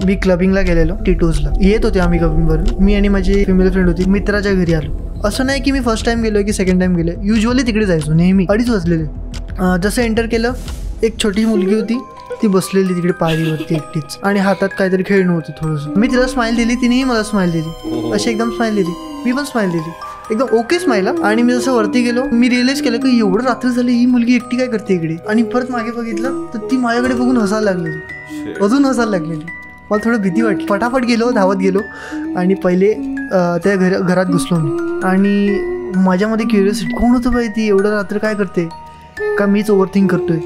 मी क्लबिंगला गेलेलो टिटूजला. येत होते आम्ही क्लबिंगवरून, मी आणि माझी फिमेल फ्रेंड होती. मित्राच्या घरी आलो. असं नाही की मी फर्स्ट टाइम गेलो की सेकंड टाइम गेलो, युजली तिकडे जायचो नेहमी. 2:30 वाजलेले. जसं एंटर केलं, एक छोटी मुलगी होती, ती बसलेली तिकडे पायरीवरती एकटीच आणि हातात काहीतरी खेळणं होतं थोडंसं. मी तिला स्माईल दिली, तिनेही मला स्माईल दिली, अशी एकदम स्माईल दिली. मी पण स्माईल दिली, एकदम ओके स्माईल. आणि मी जसं वरती गेलो, मी रिअलाइज केलं की एवढं रात्री झाली, ही मुलगी एकटी काय करते इकडे. आणि परत मागे बघितलं तर ती माझ्याकडे बघून हसायला लागलेली, अजून हसायला लागलेली. मला थोडं भीती वाटली. फटाफट गेलो, धावत गेलो आणि पहिले त्या घरात घुसलो मी. आणि माझ्यामध्ये क्युरियोसिटी, कोण होतं बाई ती, एवढं रात्र काय करते, का मीच ओव्हरथिंक करतोय.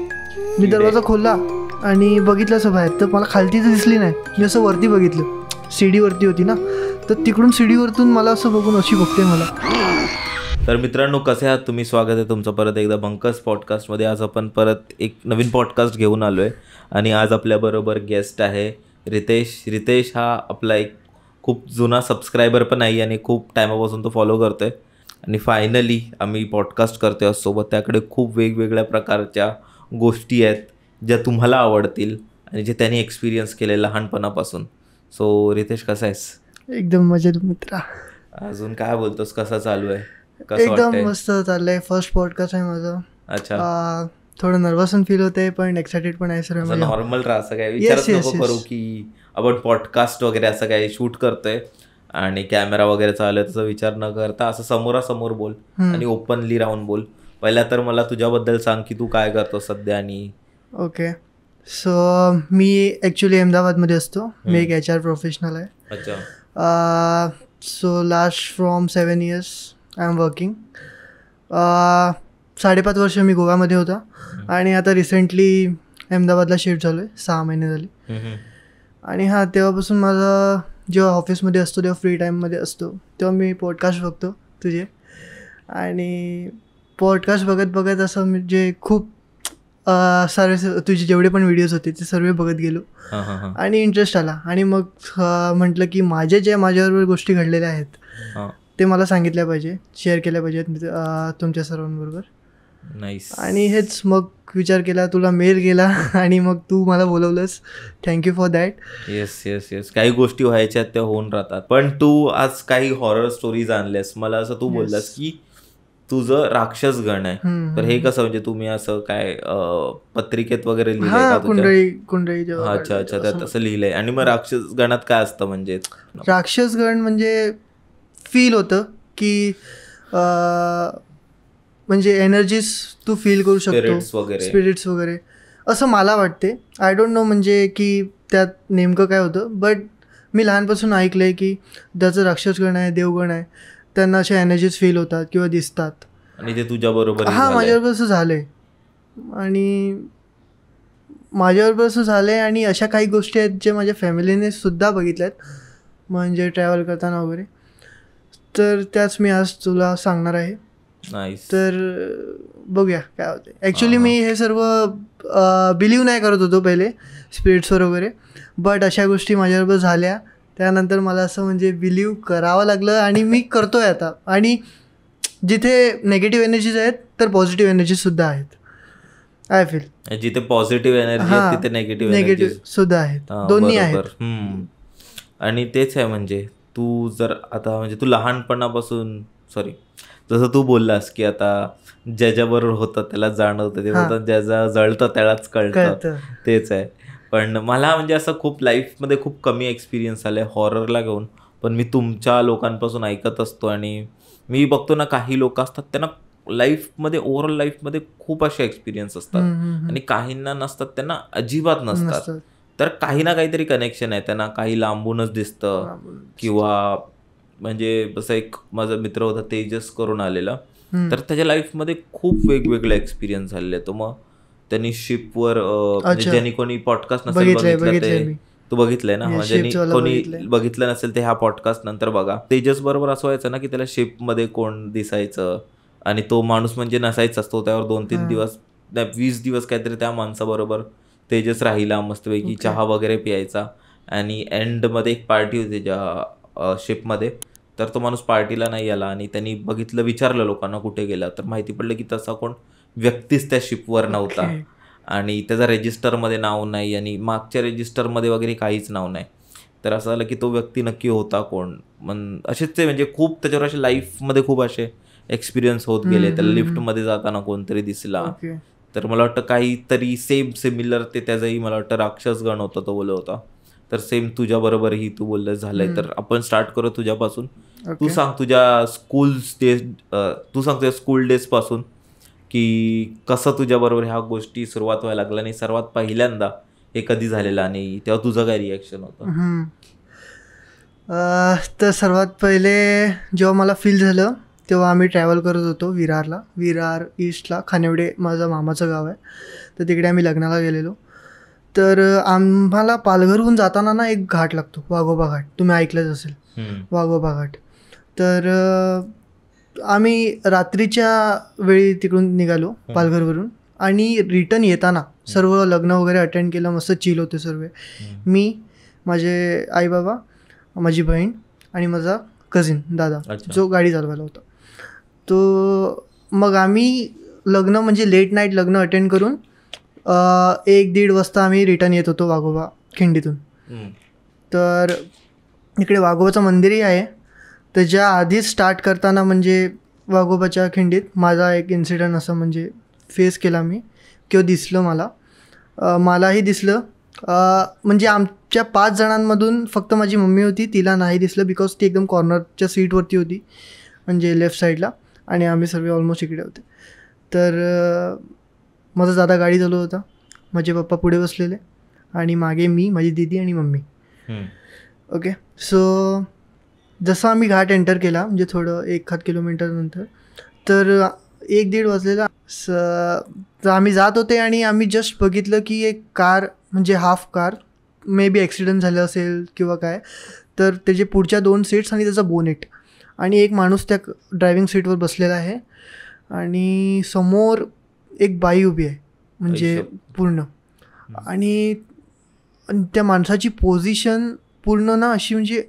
मी दरवाजा खोलला आणि बघितलं असं बाहेर, तर मला खालती तर दिसली नाही. मी असं वरती बघितलं, सीडीवरती होती ना, तर तिकडून सीडीवरतून मला असं बघून अशी बघते मला. तर मित्रांनो, कसे आहात तुम्ही? स्वागत आहे तुमचं परत एकदा बंकस पॉडकास्टमध्ये. आज आपण परत एक नवीन पॉडकास्ट घेऊन आलो आहे आणि आज आपल्याबरोबर गेस्ट आहे रितेश. रितेश हा आपला एक खूप जुना सबस्क्रायबर पण आहे आणि खूप टायमापासून तो फॉलो करतो आहे. आणि फायनली आम्ही पॉडकास्ट करतो सोबत. त्याकडे खूप वेगवेगळ्या प्रकारच्या गोष्टी आहेत ज्या तुम्हाला आवडतील आणि जे त्यांनी एक्सपिरियन्स केले लहानपणापासून. सो रितेश, कसा आहेस? एकदम मजेत मित्रा. अजून काय बोलतोस, कसा चालू आहे? एकदम मस्त चाललंय. फर्स्ट पॉडकास्ट आहे माझं. अच्छा. थोडं नर्वस पण फील होतंय पण एक्साइटेड पण आहे सर. नॉर्मल राहा, असं काय विचारच नको करू की आपण पॉडकास्ट वगैरे असं काय शूट करतोय आणि कॅमेरा वगैरे चालू आहे, तसं विचार न करता असं समोरासमोर बोल आणि ओपनली राहून बोल. पहिला तर मला तुझ्याबद्दल सांग की तू काय करतो सध्या. आणि ओके, सो मी ॲक्च्युली अहमदाबादमध्ये असतो. मी एक HR प्रोफेशनल आहे. अच्छा. So last from 7 years I am working. 5.5 वर्ष मी गोव्यामध्ये होता आणि आता रिसेंटली अहमदाबादला शिफ्ट झालो आहे. 6 महिने झाले. आणि तेव्हापासून माझं जेव्हा ऑफिसमध्ये असतो तेव्हा फ्री टाईममध्ये असतो तेव्हा मी पॉडकास्ट बघतो तुझे. आणि पॉडकास्ट बघत बघत असं म्हणजे खूप सारे तुझे जेवढे पण व्हिडिओज होते ते सर्व बघत गेलो आणि इंटरेस्ट आला. आणि मग म्हटलं की माझ्याबरोबर गोष्टी घडलेल्या आहेत ते मला सांगितल्या पाहिजे, शेअर केल्या पाहिजेत तुमच्या सर्वांबरोबर. नाईस. आणि हेच मग विचार केला, तुला मेल केला आणि मग तू मला बोलवलंस. Thank you for that. येस. काही गोष्टी व्हायच्या त्या होऊन राहतात. पण तू आज काही हॉरर स्टोरीज आणल्यास. मला असं तू बोललास की तुझं राक्षस गण आहे, तर हे कसं, म्हणजे तुम्ही असं काय पत्रिकेत वगैरे लिहिलंय का? कुंडळी. अच्छा, त्यात असं लिहिलंय. आणि मग राक्षस गणात काय असतं? म्हणजे राक्षस गण म्हणजे फील होतं की म्हणजे एनर्जीज तू फील करू शकतो, स्पिरिट्स वगैरे असं मला वाटते. आय डोंट नो म्हणजे की त्यात नेमकं काय होतं, बट मी लहानपासून ऐकलं आहे की ज्याचं राक्षसगण आहे, देवगण आहे, त्यांना अशा एनर्जीज फील होतात किंवा दिसतात. आणि ते तुझ्याबरोबर? माझ्याबरोबर असं झालं आहे. आणि माझ्याबरोबर असं झालं आहे. आणि अशा काही गोष्टी आहेत जे माझ्या फॅमिलीने सुद्धा बघितल्या आहेत, म्हणजे ट्रॅव्हल करताना वगैरे. तर त्याच मी आज तुला सांगणार आहे. तर बघूया काय होते. ॲक्च्युली मी हे सर्व बिलीव्ह नाही करत होतो पहिले स्पिरिट्सवर वगैरे, बट अशा गोष्टी माझ्याबरोबर झाल्या. त्यानंतर मला असं म्हणजे बिलीव्ह करावं लागलं आणि मी करतोय आता. आणि जिथे नेगेटिव्ह एनर्जीज आहेत तर पॉझिटिव्ह एनर्जीजसुद्धा आहेत. आय फील जिथे पॉझिटिव्ह एनर्जी आहे तिथे नेगेटिव्ह सुद्धा आहेत, दोन्ही आहेत. आणि तेच आहे, म्हणजे तू जर आता म्हणजे तू लहानपणापासून जसं तू बोललास की आता ज्याच्याबरोबर होतं त्याला जाणवतं, ते होतं ज्याचं जळतं त्यालाच कळतं, तेच आहे. पण मला म्हणजे असं खूप लाईफमध्ये खूप कमी एक्सपिरियन्स आला आहे हॉररला घेऊन. पण मी तुमच्या लोकांपासून ऐकत असतो आणि मी बघतो ना, काही लोक असतात त्यांना लाईफमध्ये, ओव्हरऑल लाईफमध्ये खूप असे एक्सपिरियन्स असतात आणि काहींना नसतात, त्यांना अजिबात नसतात. तर काही ना काहीतरी कनेक्शन आहे त्यांना. काही लांबूनच दिसतं किंवा म्हणजे जसं एक माझा मित्र होता तेजस करून आलेला, तर त्याच्या लाईफमध्ये खूप वेगवेगळे एक्सपिरियन्स झालेले. तो मग त्यांनी शिपवर, ज्यांनी कोणी पॉडकास्ट नसेल बघितलं ते तू बघितलंय ना, ज्यांनी कोणी बघितलं नसेल ते ह्या पॉडकास्ट नंतर बघा. तेजस बरोबर असं व्हायचं ना की त्याला शिपमध्ये कोण दिसायचं आणि तो माणूस म्हणजे नसायचाच. तो त्यावर 2-3 दिवस 20 दिवस काहीतरी त्या माणसाबरोबर तेजस राहिला, मस्तपैकी चहा वगैरे प्यायचा. आणि एंडमध्ये एक पार्टी होती ज्या शिपमध्ये, तर तो माणूस पार्टीला नाही आला आणि त्यांनी बघितलं, विचारलं लोकांना कुठे गेला, तर माहिती पडलं की तसा कोण व्यक्तीच त्या शिपवर नव्हता आणि त्याचा रजिस्टरमध्ये नाव नाही आणि मागच्या रजिस्टरमध्ये वगैरे काहीच नाव नाही. तर असं झालं की तो व्यक्ती नक्की होता कोण. असेच ते म्हणजे खूप त्याच्यावर असे लाईफमध्ये खूप असे एक्सपिरियन्स होत गेले. त्याला लिफ्टमध्ये जाताना कोणतरी दिसला, तर मला वाटतं काहीतरी सेम सिमिलर ते त्याचाही मला वाटतं राक्षसगण होता तो बोलत होता. तर सेम तुझ्या बरोबर ही तू बोललं झालंय. तर आपण स्टार्ट करू तुझ्यापासून. तू सांग तुझ्या स्कूल डेज पासून की कसं तुझ्या बरोबर ह्या गोष्टी सुरुवात व्हायला लागल्या आणि सर्वात पहिल्यांदा हे कधी झालेलं आणि तेव्हा तुझं काय रिॲक्शन होतं? तर सर्वात पहिले जेव्हा मला फील झालं तेव्हा आम्ही ट्रॅव्हल करत होतो विरार ईस्टला. खानिवडे माझं मामाचं गाव आहे, तर तिकडे आम्ही लग्नाला गेलेलो. तर आम्हाला पालघरहून जाताना ना एक घाट लागतो, वाघोबा घाट. तुम्ही ऐकलंच असेल, वाघोबा घाट. तर आम्ही रात्रीच्या वेळी तिकडून निघालो पालघरवरून, आणि रिटर्न येताना सर्व लग्न वगैरे अटेंड केलं, मस्त चिल होते सर्व. मी, माझे आई बाबा, माझी बहीण आणि माझा कझिन दादा जो गाडी चालवायला होता. तो मग आम्ही लग्न म्हणजे लेट नाईट लग्न अटेंड करून 1-1:30 वाजता आम्ही रिटर्न येत होतो वाघोबा खिंडीतून. तर इकडे वाघोबाचं मंदिरही आहे. त्याच्या आधीच स्टार्ट करताना म्हणजे वाघोबाच्या खिंडीत माझा एक इन्सिडेंट असं म्हणजे फेस केला मी, किंवा दिसलं मलाही दिसलं. म्हणजे आमच्या 5 जणांमधून फक्त माझी मम्मी होती, तिला नाही दिसलं बिकॉज ती एकदम कॉर्नरच्या सीटवरती होती, म्हणजे लेफ्ट साईडला, आणि आम्ही सर्व ऑलमोस्ट इकडे होते. तर माझा दादा गाडी चालवत होता, माझे पप्पा पुढे बसलेले, आणि मागे मी, माझी दीदी आणि मम्मी. ओके. सो जसं आम्ही घाट एंटर केला, म्हणजे थोडं 1-1.5 किलोमीटर नंतर, तर 1-1:30 वाजलेला. तर आम्ही जात होते आणि आम्ही जस्ट बघितलं की एक कार, म्हणजे half car, may be accident झालं असेल किंवा काय, तर त्याचे पुढच्या 2 सीट्स आणि त्याचा बोनेट, आणि एक माणूस त्या ड्रायव्हिंग सीटवर बसलेला आहे, आणि समोर एक बाई उभी आहे, म्हणजे पूर्ण. आणि त्या माणसाची पोझिशन पूर्ण ना अशी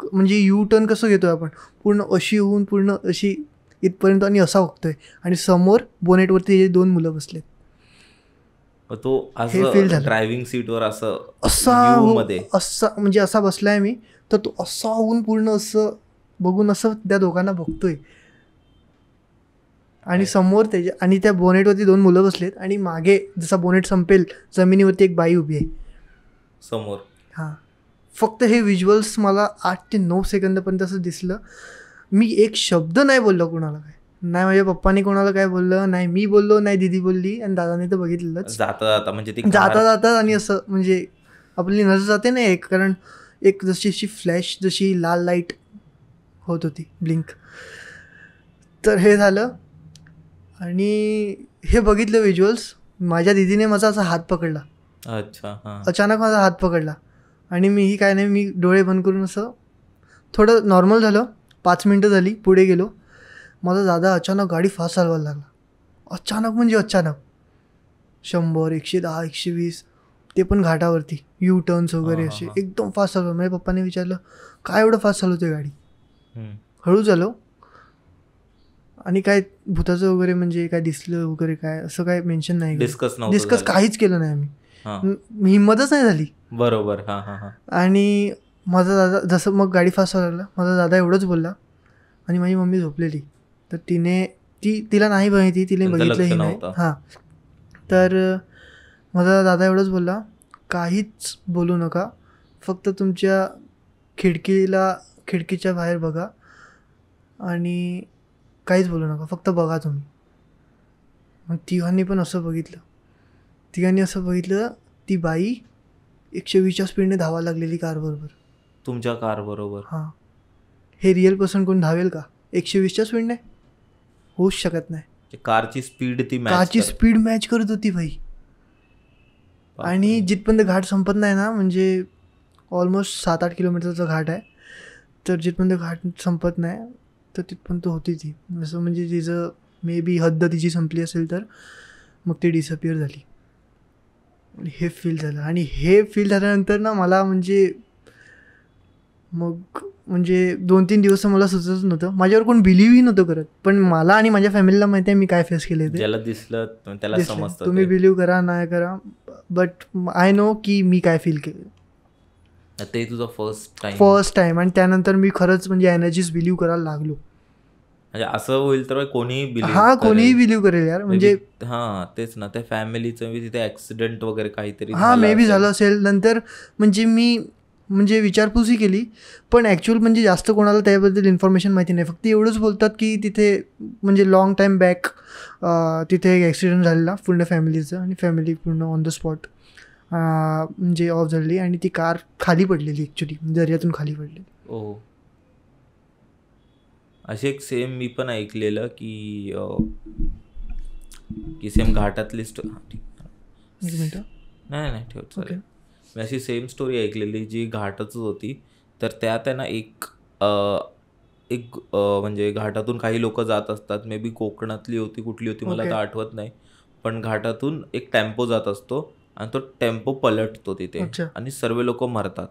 म्हणजे यू टर्न कसं घेतो आपण, पूर्ण अशी होऊन पूर्ण अशी इथपर्यंत, आणि असा बघतोय, आणि समोर बोनेटवरती 2 मुलं बसलेत. तो असं ड्रायव्हिंग सीटवर असा म्हणजे असा बसलाय मी, तर तो असा होऊन पूर्ण असं बघून असं त्या दोघांना बघतोय, आणि समोर त्याच्या, आणि त्या बोनेटवरती 2 मुलं बसलेत, आणि मागे जसा बोनेट संपेल जमिनीवरती एक बाई उभी आहे समोर. हां, फक्त हे व्हिज्युअल्स मला 8 ते 9 सेकंदपर्यंत असं दिसलं. मी एक शब्द नाही बोललो कुणाला, काय नाही, माझ्या पप्पानी कोणाला काय बोललं नाही, मी बोललो नाही, दिदी बोलली, आणि दादाने तर बघितलंच जाता म्हणजे जाता, आणि असं म्हणजे आपली नजर जाते ना एक, कारण एक जशी अशी फ्लॅश, जशी लाल लाईट होत होती, ब्लिंक. तर हे झालं, आणि हे बघितलं व्हिज्युअल्स. माझ्या दिदीने माझा असा हात पकडला, अचानक माझा हात पकडला, आणि मीही काय नाही, मी डोळे बंद करून असं थोडं नॉर्मल झालं. 5 मिनटं झाली, पुढे गेलो. माझा दादा अचानक गाडी फास्ट चालवायला लागला, अचानक म्हणजे अचानक 100, 110, 120, ते पण घाटावरती, यू टर्न्स वगैरे असे एकदम फास्ट चालवलं. माझ्या पप्पाने विचारलं काय एवढं फास्ट चालवतोय गाडी, हळू चालव, आणि काय भूताचं वगैरे म्हणजे काय दिसलं वगैरे काय असं काय मेन्शन नाही, डिस्कस काहीच केलं नाही आम्ही, हिंमतच नाही झाली. बरोबर. आणि माझा दादा जसं मग गाडी फास्ट चालवला, माझा दादा एवढंच बोलला, आणि माझी मम्मी झोपलेली, तर तिला नाही माहिती, तिने बघितलंही नाही. हां, तर माझा दादा एवढंच बोलला, काहीच बोलू नका, फक्त तुमच्या खिडकीच्या बाहेर बघा, आणि काहीच बोलू नका, फक्त बघा तुम्ही. मग तिघांनी असं बघितलं, ती बाई 120च्या स्पीडने धावायला लागलेली कारबरोबर, तुमच्या कारबरोबर. हां, हे रिअल पर्सन कोण धावेल का 120च्या स्पीडने? होऊच शकत नाही. कारची स्पीड मॅच करत होती बाई. आणि जिथपर्यंत घाट संपत नाही ना, म्हणजे ऑलमोस्ट 7-8 किलोमीटरचा घाट आहे, तर जिथपर्यंत घाट संपत नाही तर तिथपर्यंत होती ती. असं म्हणजे तिचं मे बी हद्द तिची संपली असेल, तर मग ती डिसअपिअर झाली. हे फील झालं, आणि हे फील झाल्यानंतर ना मला म्हणजे 2-3 दिवस मला सुचत नव्हतं. माझ्यावर कोण बिलीव्हही नव्हतं करत, पण मला आणि माझ्या फॅमिलीला माहिती आहे मी काय फेस केले. ज्याला दिसलं त्याला समजतं, तुम्ही बिलीव्ह करा नाही करा, बट आय नो की मी काय फील केलं. ते तुझं फर्स्ट टाइम. आणि त्यानंतर मी खरंच म्हणजे एनर्जीज बिलीव्ह करायला लागलो. म्हणजे असं होईल तर कोणीही कोणीही बिलीव्ह करेल यार. म्हणजे तेच ना, त्या फॅमिलीचं तिथे ऍक्सिडेंट वगैरे काहीतरी मे बी झालं असेल. नंतर म्हणजे मी विचारपूसही केली, पण ॲक्च्युअल म्हणजे जास्त कोणाला त्याबद्दल इन्फॉर्मेशन माहिती नाही. फक्त एवढंच बोलतात की तिथे म्हणजे लॉंग टाईम बॅक तिथे एक ॲक्सिडेंट झालेला पूर्ण फॅमिलीचं, आणि फॅमिली पूर्ण ऑन द स्पॉट म्हणजे ऑफ झालेली, आणि ती कार खाली पडलेली, ॲक्च्युली दर्यातून खाली पडलेली. ओ, असे एक सेम मी पण ऐकलेलं की सेम घाटातली नाही ठेव चालेल. मी अशी सेम स्टोरी ऐकलेली जी घाटातच होती. तर त्यात आहे ना एक म्हणजे घाटातून काही लोक जात असतात, मे बी कोकणातली होती, कुठली होती मला तर आठवत नाही, पण घाटातून एक टेम्पो जात असतो आणि तो टेम्पो पलटतो तिथे आणि सर्व लोक मरतात.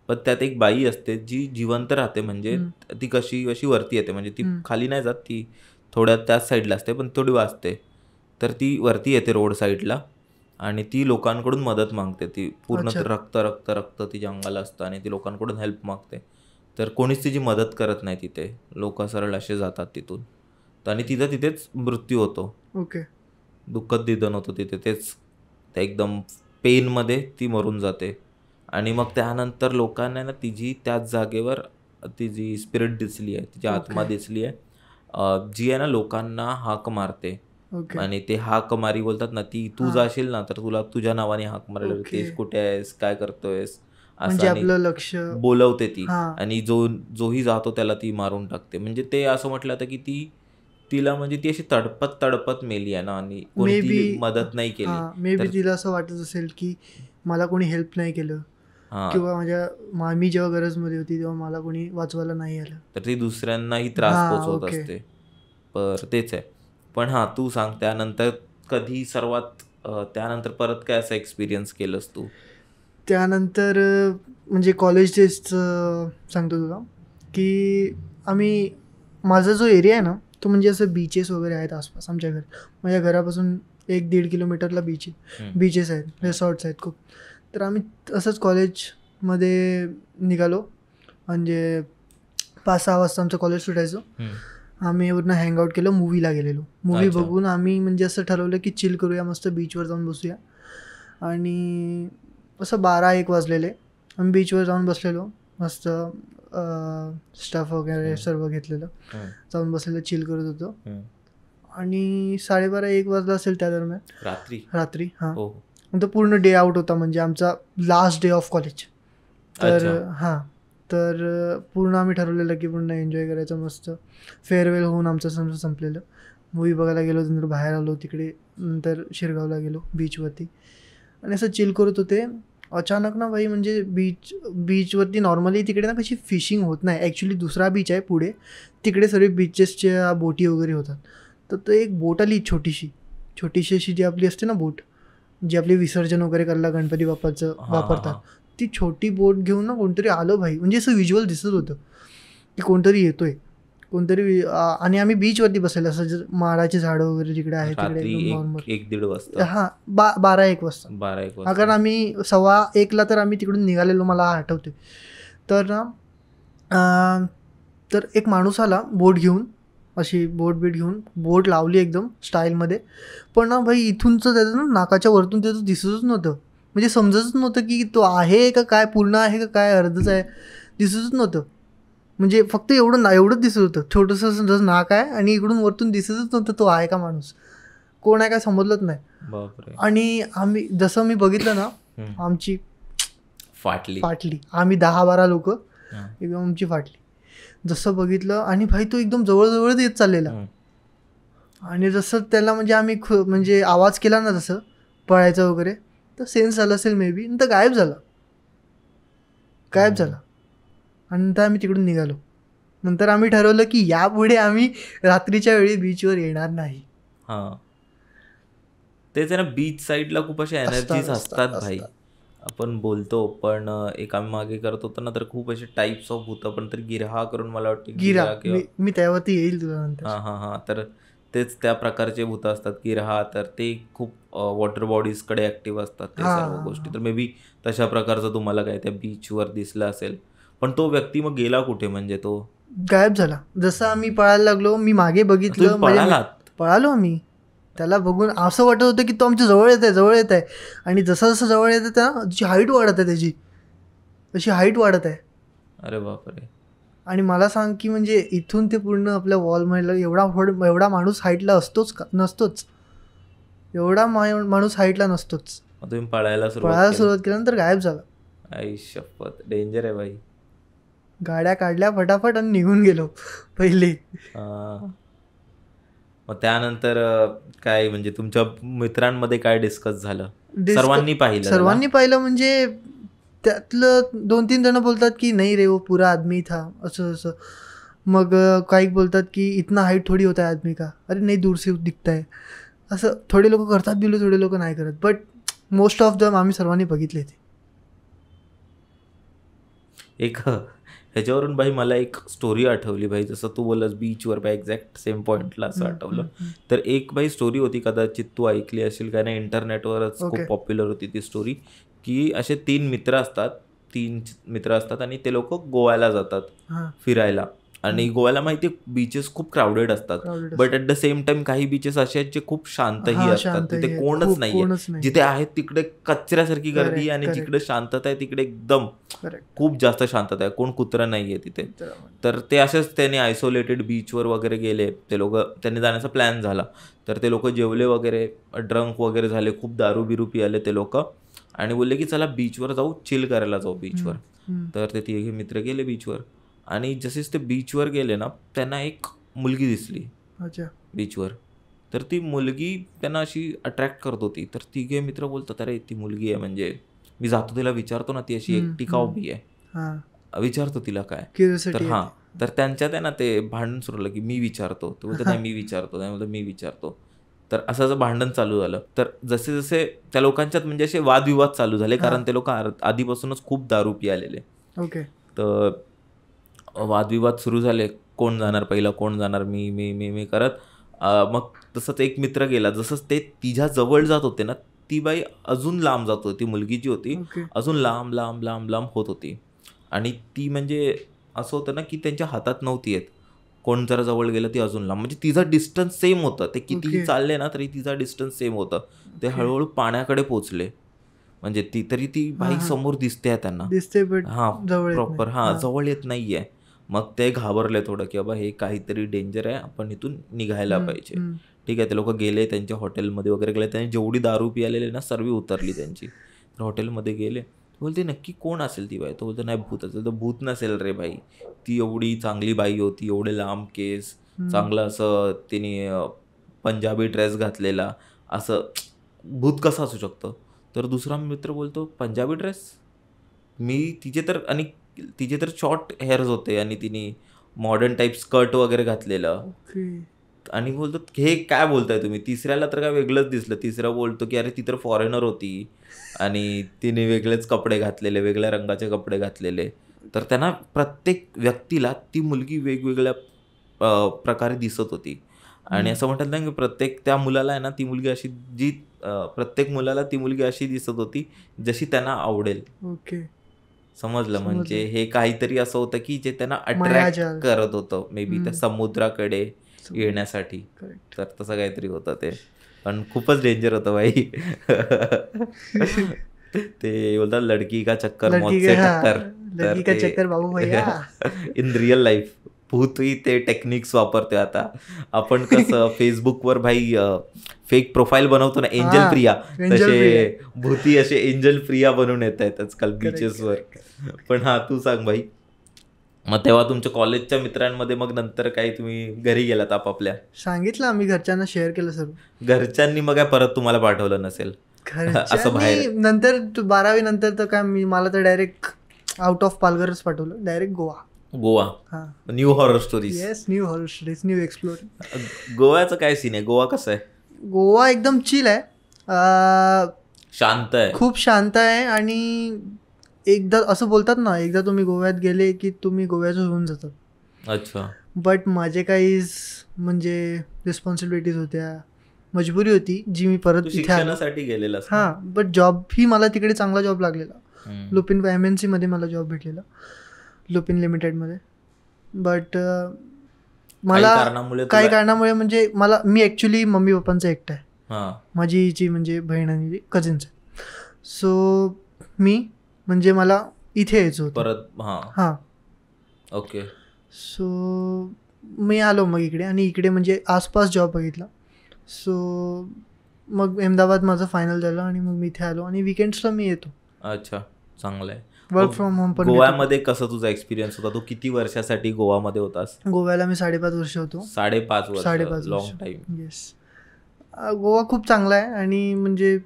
पण त्यात एक बाई असते जी जिवंत राहते, म्हणजे ती कशी वरती येते, म्हणजे ती खाली नाही जात, ती थोड्या त्याच साईडला असते पण थोडी वाचते. तर ती वरती येते रोड साईडला आणि ती लोकांकडून मदत मागते. ती पूर्ण रक्त रक्त रक्त तिच्या अंगाला असतं आणि ती लोकांकडून हेल्प मागते. तर कोणीच तिची मदत करत नाही तिथे, लोक सरळ असे जातात तिथून, आणि तिथेच मृत्यू होतो. दुःखद निधन होतं तिथे. तेच त्या एकदम पेनमध्ये ती मरून जाते. आणि मग त्यानंतर लोकांना ना तिची त्याच जागेवर तिची स्पिरिट दिसली आहे, तिची आत्मा दिसली आहे, जी आहे ना लोकांना हाक मारते. आणि ते हाक मारी बोलतात ना, ती तू जाशील ना तर तुला तुझ्या नावाने हाक मारायला, तेच कुठे आहेस, काय करतोयस, असं आपलं लक्ष बोलवते ती. आणि जोही जातो त्याला ती मारून टाकते. म्हणजे ते असं म्हटलं होतं की तिला म्हणजे ती अशी तडपत मेली आहे ना, आणि कोणी मदत नाही केली. मे बी तिला असं वाटत असेल की मला कोणी हेल्प नाही केलं, किंवा मी जेव्हा गरजमध्ये होती तेव्हा मला कोणी वाचवायला नाही आलं, तर ती दुसऱ्यांनाही त्रास पोचवत असते. तर तेच आहे. पण तू सांग, त्यानंतर कधी त्यानंतर परत काय असं एक्सपिरियन्स केलंस तू? त्यानंतर म्हणजे कॉलेज डेजचं सांगतो तुला की माझा जो एरिया आहे ना तो म्हणजे असं बीचेस वगैरे आहेत आसपास. माझ्या घरापासून 1-1.5 किलोमीटरला बीचेस आहेत, रिसॉर्ट्स आहेत खूप. तर आम्ही असंच कॉलेजमध्ये निघालो, म्हणजे 5-6 वाजता आमचं कॉलेज सुटायचं. आम्ही पूर्ण हँगआउट केलं, मूवीला गेलेलो. मूवी बघून आम्ही म्हणजे असं ठरवलं की चिल करूया, मस्त बीचवर जाऊन बसूया. आणि असं 12-1 वाजलेले. आम्ही बीचवर जाऊन बसलेलो, मस्त स्टफ वगैरे सर्व घेतलेलं, जाऊन बसलेलं, चिल करत होतो. आणि 12:30-1 वाजला असेल त्या दरम्यान, रात्री. तो पूर्ण डे आउट होता, म्हणजे आमचा लास्ट डे ऑफ कॉलेज. तर पूर्ण आम्ही ठरवलेलं की पूर्ण एन्जॉय करायचं, मस्त फेअरवेल होऊन आमचं समजा संपलेलं. मूवी बघायला गेलो, नंतर बाहेर आलो तिकडे, नंतर शिरगावला गेलो बीचवरती, आणि असं चिल करत होते. अचानक ना भाई, म्हणजे बीचवरती नॉर्मली तिकडे ना कशी फिशिंग होत नाही, ॲक्च्युली दुसरा बीच आहे पुढे, तिकडे सर्व बीचेसच्या बोटी वगैरे होतात. तर तो एक बोट आली छोटीशी अशी जी आपली असते ना बोट, जी आपली विसर्जन वगैरे करायला गणपती बाप्पाचं वापरतात, ती छोटी बोट घेऊन ना कोणतरी आलं भाई. म्हणजे असं व्हिज्युअल दिसत होतं की कोणतरी येतोय, आणि आम्ही बीचवरती बसलेलं, असं माडाची झाडं वगैरे जिकडे आहेत तिकडे एकदम नॉर्मल. 1-1:30 वाजता 12-1 वाजता. कारण आम्ही 1:15 तर आम्ही तिकडून निघालेलो, मला आठवते. तर एक माणूस आला बोट घेऊन, अशी बोट घेऊन, बोट लावली एकदम स्टाईलमध्ये. पण ना भाई इथूनचं त्याचं ना नाकाच्या वरतून त्याचं दिसतच नव्हतं, म्हणजे समजतच नव्हतं की तो आहे का काय, पूर्ण आहे का काय, अर्धच आहे, दिसतच नव्हतं. म्हणजे फक्त एवढंच दिसत होतं, छोटंसं जसं नाक आहे, आणि इकडून वरतून दिसतच नव्हतं तो आहे का माणूस, कोण आहे काय समजलंच नाही. आणि जसं मी बघितलं ना, आमची फाटली. आम्ही 10-12 लोक एकदम आमची फाटली. जसं बघितलं, आणि भाई तो एकदम जवळजवळच येत चाललेला. आणि जसं त्याला म्हणजे आम्ही म्हणजे आवाज केला ना जसं पळायचं वगैरे, तर सेन्स झालं असेल मे बी, नंतर गायब झाला. आणि नंतर आम्ही तिकडून निघालो. नंतर आम्ही ठरवलं की यापुढे आम्ही रात्रीच्या वेळी बीचवर येणार नाही. तेच आहे ना, बीच साईडला खूप अशा एनर्जीज असतात भाई. आपण बोलतो, पण एक आम्ही मागे करत होतो ना, तर खूप असे टाईप्स ऑफ होतं, पण तर गिरहा करून मला वाटतं गिरा, मी त्यावरती येईल तुला नंतर. तर तेच त्या प्रकारचे भूत असतात की तर ते खूप वॉटर बॉडीजकडे ऍक्टिव्ह असतात ते सर्व गोष्टी. तर मे बी तशा प्रकारचं तुम्हाला काय त्या बीचवर दिसलं असेल. पण तो व्यक्ती मग गेला कुठे, म्हणजे तो गायब झाला. जसं आम्ही पळायला लागलो, मी मागे बघितलं, तुम्ही पळालात? पळालो आम्ही. त्याला बघून असं वाटत होतं की तो आमच्या जवळ येत आहे. आणि जसं जसं जवळ येत आहे ना, जी हाईट वाढत आहे त्याची, तशी हाईट वाढत आहे. अरे बापरे. आणि मला सांग की म्हणजे इथून ते पूर्ण आपल्या वॉलमध्ये एवढा माणूस हाईटला असतोच का? नसतोच. एवढा माणूस हाईटला नसतोच. तुम्ही पळायला सुरुवात केल्यानंतर गायब झाला. आई शपथ, डेंजर आहे भाई. गाड्या काढल्या फटाफट आणि निघून गेलो पहिले. मग त्यानंतर काय, म्हणजे तुमच्या मित्रांमध्ये काय डिस्कस झालं? सर्वांनी पाहिलं म्हणजे त्यातलं 2-3 जण बोलतात की नाही रे, वो पुरा आदमी था, असं असं. मग काही बोलतात की इतना हाईट थोडी होता है आदमी का, अरे नाही दूर से दिखता है. असं थोडे लोक करतात बिलो, थोडे लोक नाही करत. बट मोस्ट ऑफ दम आम्ही सर्वांनी बघितले ते. एक ह्याच्यावरून भाई मला एक स्टोरी आठवली भाई. जसं तू बोललास बीचवर, बाय एक्झॅक्ट सेम पॉईंटला असं आठवलं. तर एक भाई स्टोरी होती, कदाचित तू ऐकली असेल का नाही, इंटरनेटवरच खूप पॉप्युलर होती ती स्टोरी. की असे 3 मित्र असतात आणि ते लोक गोव्याला जातात फिरायला. आणि गोव्याला माहिती बीचेस खूप क्राऊडेड असतात, but at the same time काही बीचेस असे आहेत जे खूप शांतही असतात, तिथे कोणच नाहीये. जिथे आहेत तिकडे कचऱ्यासारखी गर्दी, आणि जिकडे शांतता आहे तिकडे एकदम खूप जास्त शांतता आहे, कोण कुत्रा नाहीये तिथे. तर ते असेच त्यांनी आयसोलेटेड बीचवर वगैरे गेले ते लोक. त्यांनी जाण्याचा प्लॅन झाला. तर ते लोक जेवले वगैरे, ड्रंक वगैरे झाले, खूप दारू बिरू पियाले ते लोक, आणि बोलले की चला बीचवर जाऊ, चिल करायला जाऊ बीचवर. तर ते 3 मित्र गेले बीचवर. आणि जसेच ते बीचवर गेले ना, त्यांना एक मुलगी दिसली बीचवर. तर ती मुलगी त्यांना अशी अट्रॅक्ट करत होती. तर 3 मित्र बोलतात, अरे ती मुलगी आहे, म्हणजे मी जातो तिला विचारतो ना, ती अशी एकटी का उभी आहे, विचारतो तिला काय. तर तर त्यांच्यात आहे ना ते भांडण सुरू झालं की मी विचारतो. तो बोलतो नाही मी विचारतो, नाही बोलतो मी विचारतो. तर असं भांडण चालू झालं. तर जसे जसे त्या लोकांच्यात म्हणजे असे वादविवाद चालू झाले, कारण ते लोक आधीपासूनच खूप दारू पियालेले. तर वादविवाद सुरू झाले, कोण जाणार पहिला, कोण जाणार, मी मी मी मी करत. मग तसंच एक मित्र गेला. जसंच ते तिच्या जवळ जात होते ना, ती बाई अजून लांब जात होती. मुलगी जी होती अजून लांब लांब लांब लांब होत होती. आणि ती म्हणजे असं होतं ना की त्यांच्या हातात नव्हती येत. कोण जरा जवळ गेलं ती अजून लांब, म्हणजे तिचा डिस्टन्स सेम होतं. ते कितीही चालले ना तरी तिचा डिस्टन्स सेम होतं. ते हळूहळू पाण्याकडे पोचले. म्हणजे ती बाई समोर दिसते त्यांना, प्रॉपर जवळ येत नाहीये. मग ते घाबरले थोडं की बाबा हे काहीतरी डेंजर आहे, आपण इथून निघायला पाहिजे. ठीक आहे, ते लोक गेले त्यांच्या हॉटेलमध्ये वगैरे गेले. त्यांनी जेवढी दारू पियालेली ना सर्व उतरली त्यांची. तर हॉटेलमध्ये गेले. बोलते नक्की कोण असेल ती बाई. तो बोलतो नाही भूत असेल. तर भूत नसेल रे बाई, ती एवढी चांगली बाई होती, एवढे लांब केस, चांगलं असं तिने पंजाबी ड्रेस घातलेला, असं भूत कसं असू शकतं. तर दुसरा मित्र बोलतो पंजाबी ड्रेस, तिचे तर शॉर्ट हेअर्स होते आणि तिने मॉडर्न टाईप स्कर्ट वगैरे घातलेलं. आणि बोलतो हे काय बोलताय तुम्ही. तिसऱ्याला तर काय वेगळंच दिसलं. तिसरा बोलतो की अरे ती तर फॉरेनर होती आणि तिने वेगळेच कपडे घातलेले, वेगळ्या रंगाचे कपडे घातलेले. तर त्यांना प्रत्येक व्यक्तीला ती मुलगी वेगवेगळ्या प्रकारे दिसत होती. आणि असं म्हणतात ना की प्रत्येक त्या मुलाला आहे ना ती मुलगी अशी प्रत्येक मुलाला ती मुलगी अशी दिसत होती जशी त्यांना आवडेल. समजलं. म्हणजे हे काहीतरी असं होतं की जे त्यांना अट्रॅक्ट करत होतं, मे बी त्या समुद्राकडे येण्यासाठी. तर तसं काहीतरी होतं ते. पण खूपच डेंजर होतं बाई. ते बोलतात लडकी का चक्कर मौत से टक्कर. इन रिअल लाईफ भूतही ते टेक्निक्स वापरते. आता आपण कसं फेसबुकवर भाई फेक प्रोफाईल बनवतो ना, एंजल प्रिया, तसे भूती असे एंजल प्रिया बनवून येत आहेत आजकाल बीचेसवर. पण तू सांग भाई, मग तेव्हा तुमच्या कॉलेजच्या मित्रांमध्ये मग नंतर काही तुम्ही घरी गेलात आपापल्या? सांगितलं आम्ही, घरच्यांना शेअर केलं सर. घरच्यांनी मग काय परत तुम्हाला पाठवलं नसेल असं बाहेर? नंतर 12वी नंतर तर काय मला तर डायरेक्ट आउट ऑफ पालघरच पाठवलं, direct Goa. New horror stories. Yes, new horror stories, new explore. गोव्याचं काय सीन आहे? गोवा कसं आहे? गोवा एकदम चिल आहे, शांत आहे, खूप शांत आहे. आणि एकदा असं बोलतात ना, एकदा तुम्ही गोव्यात गेले की तुम्ही गोव्याचं होऊन जातात. अच्छा. बट माझे काही म्हणजे रिस्पॉन्सिबिलिटीज होत्या, मजबुरी होती जी मी परत तू इथे आलो. शिक्षणासाठी गेलेलास ना? हां, बट जॉब ही मला तिकडे चांगला जॉब लागलेला. हम्म. लुपिन MNC मध्ये मला जॉब भेटलेला, लुपिन लिमिटेडमध्ये. बट मला कारणामुळे काही तुला- कारणामुळे म्हणजे मी ॲक्च्युली मम्मी पप्पांचा एकटा आहे. हा. माझी जी म्हणजे बहीण आणि कझिन्स आहे. सो मी म्हणजे मला इथे यायचं होतं परत. हा. हां. ओके. सो मी आलो मग इकडे, आणि इकडे म्हणजे आसपास जॉब बघितला. सो मग अहमदाबाद माझं फायनल झालं आणि मग मी इथे आलो, आणि विकेंड्सला मी येतो. अच्छा, चांगलं आहे. वर्क फ्रॉम होम पण गोव्यामध्ये कसं तुझा एक्सपिरियन्स होता? तू किती वर्षासाठी गोवामध्ये होतास? गोव्याला मी 5.5 वर्ष होतो. 5.5 वर्ष. 5.5 लॉंग वर्ष. टाइम. येस. गोवा खूप चांगला आहे, आणि म्हणजे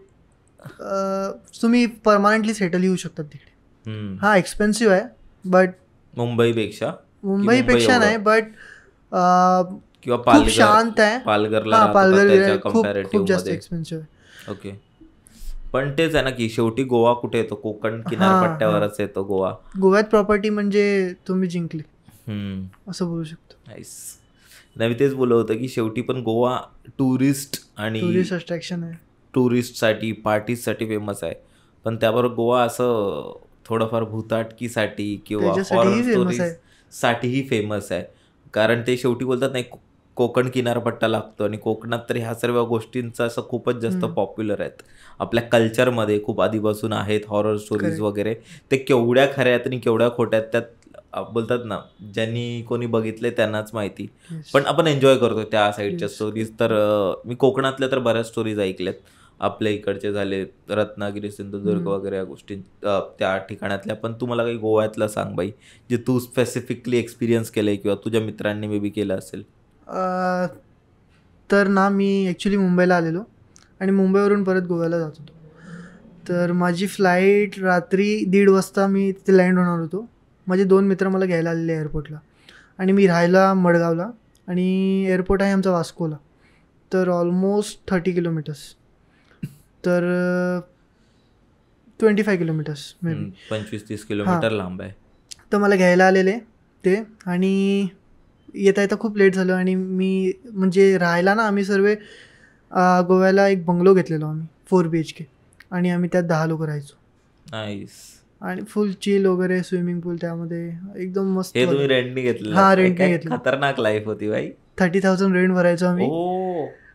तुम्ही परमानंटली सेटल येऊ शकतात तिकडे. हा एक्सपेन्सिव्ह आहे, बट मुंबईपेक्षा मुंबईपेक्षा नाही, बट किंवा खूप शांत आहे. पालघरला हां, राहत होता पालघर त्याच्या खूप खूप comparative जास्त मध्ये. एक्सपेन्सिव्ह आहे. ओके. पण तेच आहे ना की शेवटी गोवा कुठे येतो? कोकण किनारपट्ट्यावरच येतो गोवा. गोव्यात प्रॉपर्टी म्हणजे तुम्ही जिंकले असं बोलू शकतो. नाईस. नाही, मी तेच बोलत होतं की शेवटी पण गोवा टुरिस्ट अट्रॅक्शन आहे. टुरिस्टसाठी, पार्टीजसाठी फेमस आहे. पण त्याबरोबर गोवा असं थोडंफार भूताटकीसाठी किंवा हॉरर स्टोरीजसाठीही फेमस आहे. कारण ते शेवटी बोलतात नाही, कोकण किनारपट्टा लागतो, आणि कोकणात तर ह्या सर्व गोष्टींचं असं खूपच जास्त पॉप्युलर आहेत. आपल्या कल्चरमध्ये खूप आधीपासून आहेत हॉरर स्टोरीज वगैरे. ते केवढ्या खऱ्या आहेत आणि केवढ्या खोट्या आहेत त्यात बोलतात ना, ज्यांनी कोणी बघितले त्यांनाच माहिती. पण आपण एन्जॉय करतो त्या साईडच्या स्टोरीज. तर मी कोकणातल्या तर बऱ्याच स्टोरीज ऐकल्यात. आपल्या इकडचे झाले रत्नागिरी, सिंधुदुर्ग वगैरे या गोष्टी त्या ठिकाणातल्या. पण तू मला काही गोव्यातलं सांग बाई, जे तू स्पेसिफिकली एक्सपिरियन्स केलंय किंवा तुझ्या मित्रांनी मे बी केलं असेल. तर ना, मी ॲक्च्युली मुंबईला आलेलो, आणि मुंबईवरून परत गोव्याला जात होतो. तर माझी फ्लाईट रात्री 1:30 वाजता मी तिथे लँड होणार होतो. माझे 2 मित्र मला घ्यायला आलेले एअरपोर्टला, आणि मी राहायला मडगावला, आणि एअरपोर्ट आहे आमचा वास्कोला. तर ऑलमोस्ट 30 किलोमीटर्स, तर 25 किलोमीटर्स मे बी. 25-30 किलोमीटर लांब आहे. तर मला घ्यायला आलेले ते, आणि येता येता खूप लेट झालं. आणि मी म्हणजे राहायला ना, आम्ही सर्व गोव्याला एक बंगलो घेतलेलो आम्ही 4 BHK, आणि आम्ही त्यात 10 लोक राहायचो. नाईस. आणि फुल चिल वगैरे, स्विमिंग पूल त्यामध्ये, एकदम मस्त. हे तुम्ही रेंटने घेतलं? हां, रेंटने घेतलं. खतरनाक लाईफ होती बाई. 30,000 रेंट भरायचो आम्ही.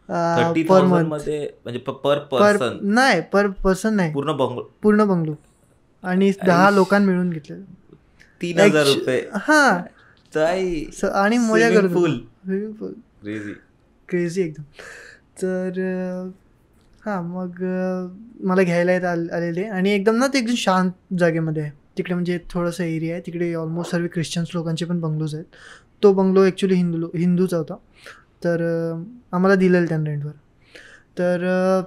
30,000 मध्ये म्हणजे पर पर्सन? नाही, पर पर्सन नाही, पूर्ण बंगलो, आणि 10 लोकां मिळून घेतलेलं. 3,000 रुपये. हां, आणि मजा करतो. स्विमिंग पूल क्रेझी एकदम. तर हां, मग मला घ्यायला येत आलेले, आणि एकदम ना ते एकदम शांत जागेमध्ये आहे तिकडे. म्हणजे थोडंसं एरिया आहे तिकडे, ऑलमोस्ट सर्व ख्रिश्चन्स लोकांचे पण बंगलोज आहेत. तो बंगलो ॲक्च्युली हिंदूचा होता. तर आम्हाला दिलेलं त्यानं रेंटवर. तर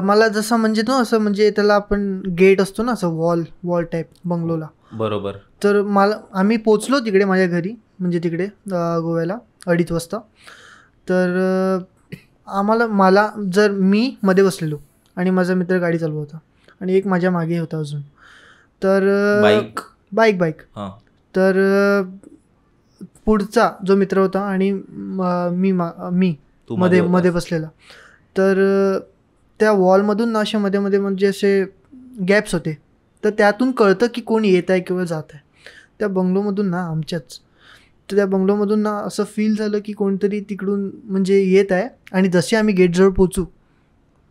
मला जसं म्हणजे असं म्हणजे त्याला आपण गेट असतो ना, असं वॉल टाईप बंगलोला. बरोबर. तर आम्ही पोचलो तिकडे माझ्या घरी, म्हणजे तिकडे गोव्याला 2:30 वाजता. तर मला जर मी मध्ये बसलेलो, आणि माझा मित्र गाडी चालवत होता, आणि एक माझ्या मागे होता अजून. तर बाईक. तर पुढचा जो मित्र होता, आणि मी मध्ये बसलेला. तर त्या वॉलमधून ना असे मध्ये म्हणजे असे गॅप्स होते. तर त्यातून कळतं की कोण येत आहे किंवा जात आहे त्या बंगलोमधून ना, आमच्याच. तर त्या बंगलोमधून ना असं फील झालं की कोणतरी तिकडून म्हणजे येत आहे. आणि जसे आम्ही गेटजवळ पोचू,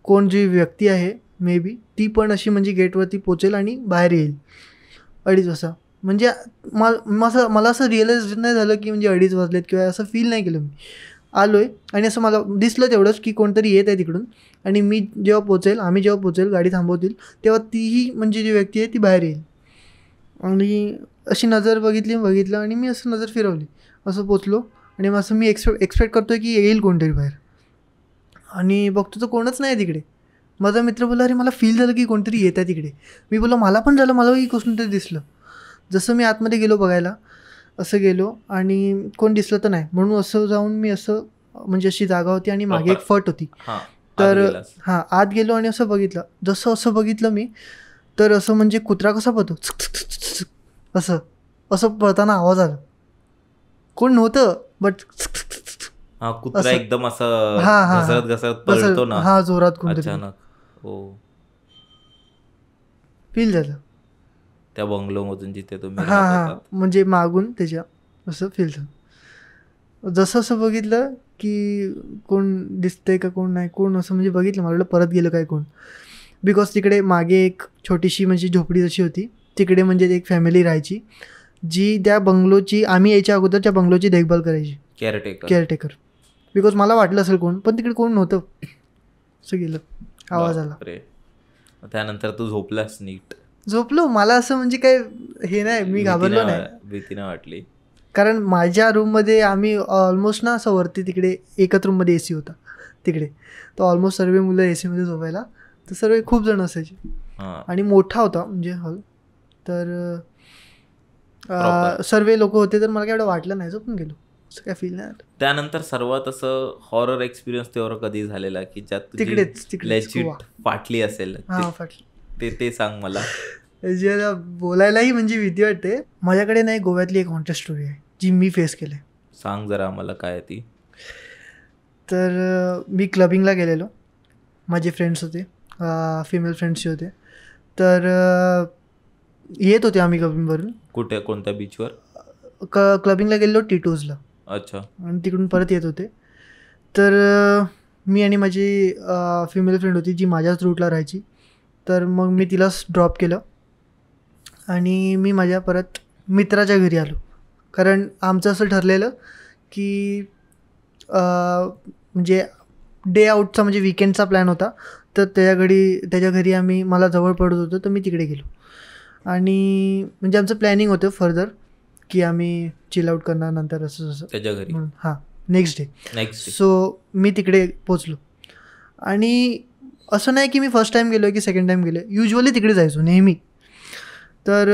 कोण जी व्यक्ती आहे मे बी ती पण अशी म्हणजे गेटवरती पोचेल आणि बाहेर येईल 2:30 वाजता. म्हणजे मला असं रिअलाइज नाही झालं की म्हणजे 2:30 वाजलेत किंवा असं फील नाही केलं. मी आलो आहे आणि असं मला दिसलं तेवढंच की कोणतरी येत आहे तिकडून. आणि आम्ही जेव्हा पोचेल गाडी थांबवतील तेव्हा तीही म्हणजे जी व्यक्ती आहे ती बाहेर येईल. आणि अशी नजर बघितलं आणि मी असं नजर फिरवली, असं पोचलो. आणि असं मी एक्सपेक्ट करतो आहे की येईल कोणतरी बाहेर, आणि बघतो तर कोणच नाही तिकडे. माझा मित्र बोलला, अरे मला फील झालं की कोणतरी येत आहे तिकडे. मी बोललो मला पण झालं, मला की कोणतरी दिसलं. जसं मी आतमध्ये गेलो बघायला, असं गेलो आणि कोण दिसलं तर नाही. म्हणून असं जाऊन मी असं म्हणजे अशी जागा होती आणि मागे एक फट होती. तर आत गेलो आणि असं बघितलं. असं बघितलं मी, तर असं म्हणजे कुत्रा कसा पळतो असं पळताना आवाज आला. कोण नव्हतं बट हा कुत्रा असं. एकदम असं हा, हा, घसरत घसरत पळतो ना हा जोरात कोणतरी अचानक. हो, फील झालं. त्या बंगलो मधून जिथे तुम्ही हा राहत हा होतात. म्हणजे मागून त्याच्या असं फील झालं. जसं असं बघितलं की कोण दिसतंय का कोण नाही, कोण असं म्हणजे बघितलं, मला वाटलं परत गेलं काय कोण. बिकॉज तिकडे मागे एक छोटीशी म्हणजे झोपडी जशी होती, तिकडे म्हणजे एक फॅमिली राहायची जी त्या बंगलोची, आम्ही यायच्या अगोदर त्या बंगलोची देखभाल करायची, केअरटेकर. बिकॉज मला वाटलं असेल कोण, पण तिकडे कोण नव्हतं. असं गेलं, आवाज आला, बापरे. त्यानंतर तू झोपलास नीट? झोपलो. मला असं म्हणजे काय हे नाही, मी घाबरलो नाही. भीती नाही वाटली? कारण माझ्या रूममध्ये आम्ही ऑलमोस्ट ना असं वरती तिकडे एकच रूममध्ये AC होता तिकडे, तर ऑलमोस्ट सर्व मुलं AC मध्ये झोपायला, तर सर्व खूप जण असायचे. आणि मोठा होता म्हणजे हॉल, तर सर्व लोक होते, तर मला काय एवढं वाटलं नाही, झोपून गेलो, असं काय फील नाही आलं. त्यानंतर सर्वात असं हॉरर एक्सपिरियन्स तेव्हा कधी झालेला की ज्यात तिकडेच लेजिट फाटली असेल? हां फाटली. ते सांग मला. ज्याला बोलायलाही म्हणजे भीती वाटते. माझ्याकडे नाही, गोव्यातली एक हॉन्टेड स्टोरी आहे जी मी फेस केली. सांग जरा आम्हाला काय आहे ती. तर मी क्लबिंगला गेलेलो, माझे फ्रेंड्स होते, फिमेल फ्रेंड्सचे होते, तर येत होते आम्ही क्लबिंगवरून. कुठे, कोणत्या बीचवर? क्लबिंगला गेलेलो टिटोजला. अच्छा. आणि तिकडून परत येत होते, तर मी आणि माझी फिमेल फ्रेंड होती जी माझ्याच रूटला राहायची, तर मग मी तिलाच ड्रॉप केलं आणि मी माझ्या परत मित्राच्या घरी आलो. कारण आमचं असं ठरलेलं की म्हणजे डे आउटचा म्हणजे विकेंडचा प्लॅन होता, तर त्याच्या घरी मला जवळ पडत होतं, तर मी तिकडे गेलो. आणि म्हणजे आमचं प्लॅनिंग होतं फर्दर की आम्ही चिल आउट करणार नंतर असं त्याच्या घरी. हां, नेक्स्ट डे. सो मी तिकडे पोचलो. आणि असं नाही की मी फर्स्ट टाईम गेलो की सेकंड टाईम गेलो, युजली तिकडे जायचो नेहमी. तर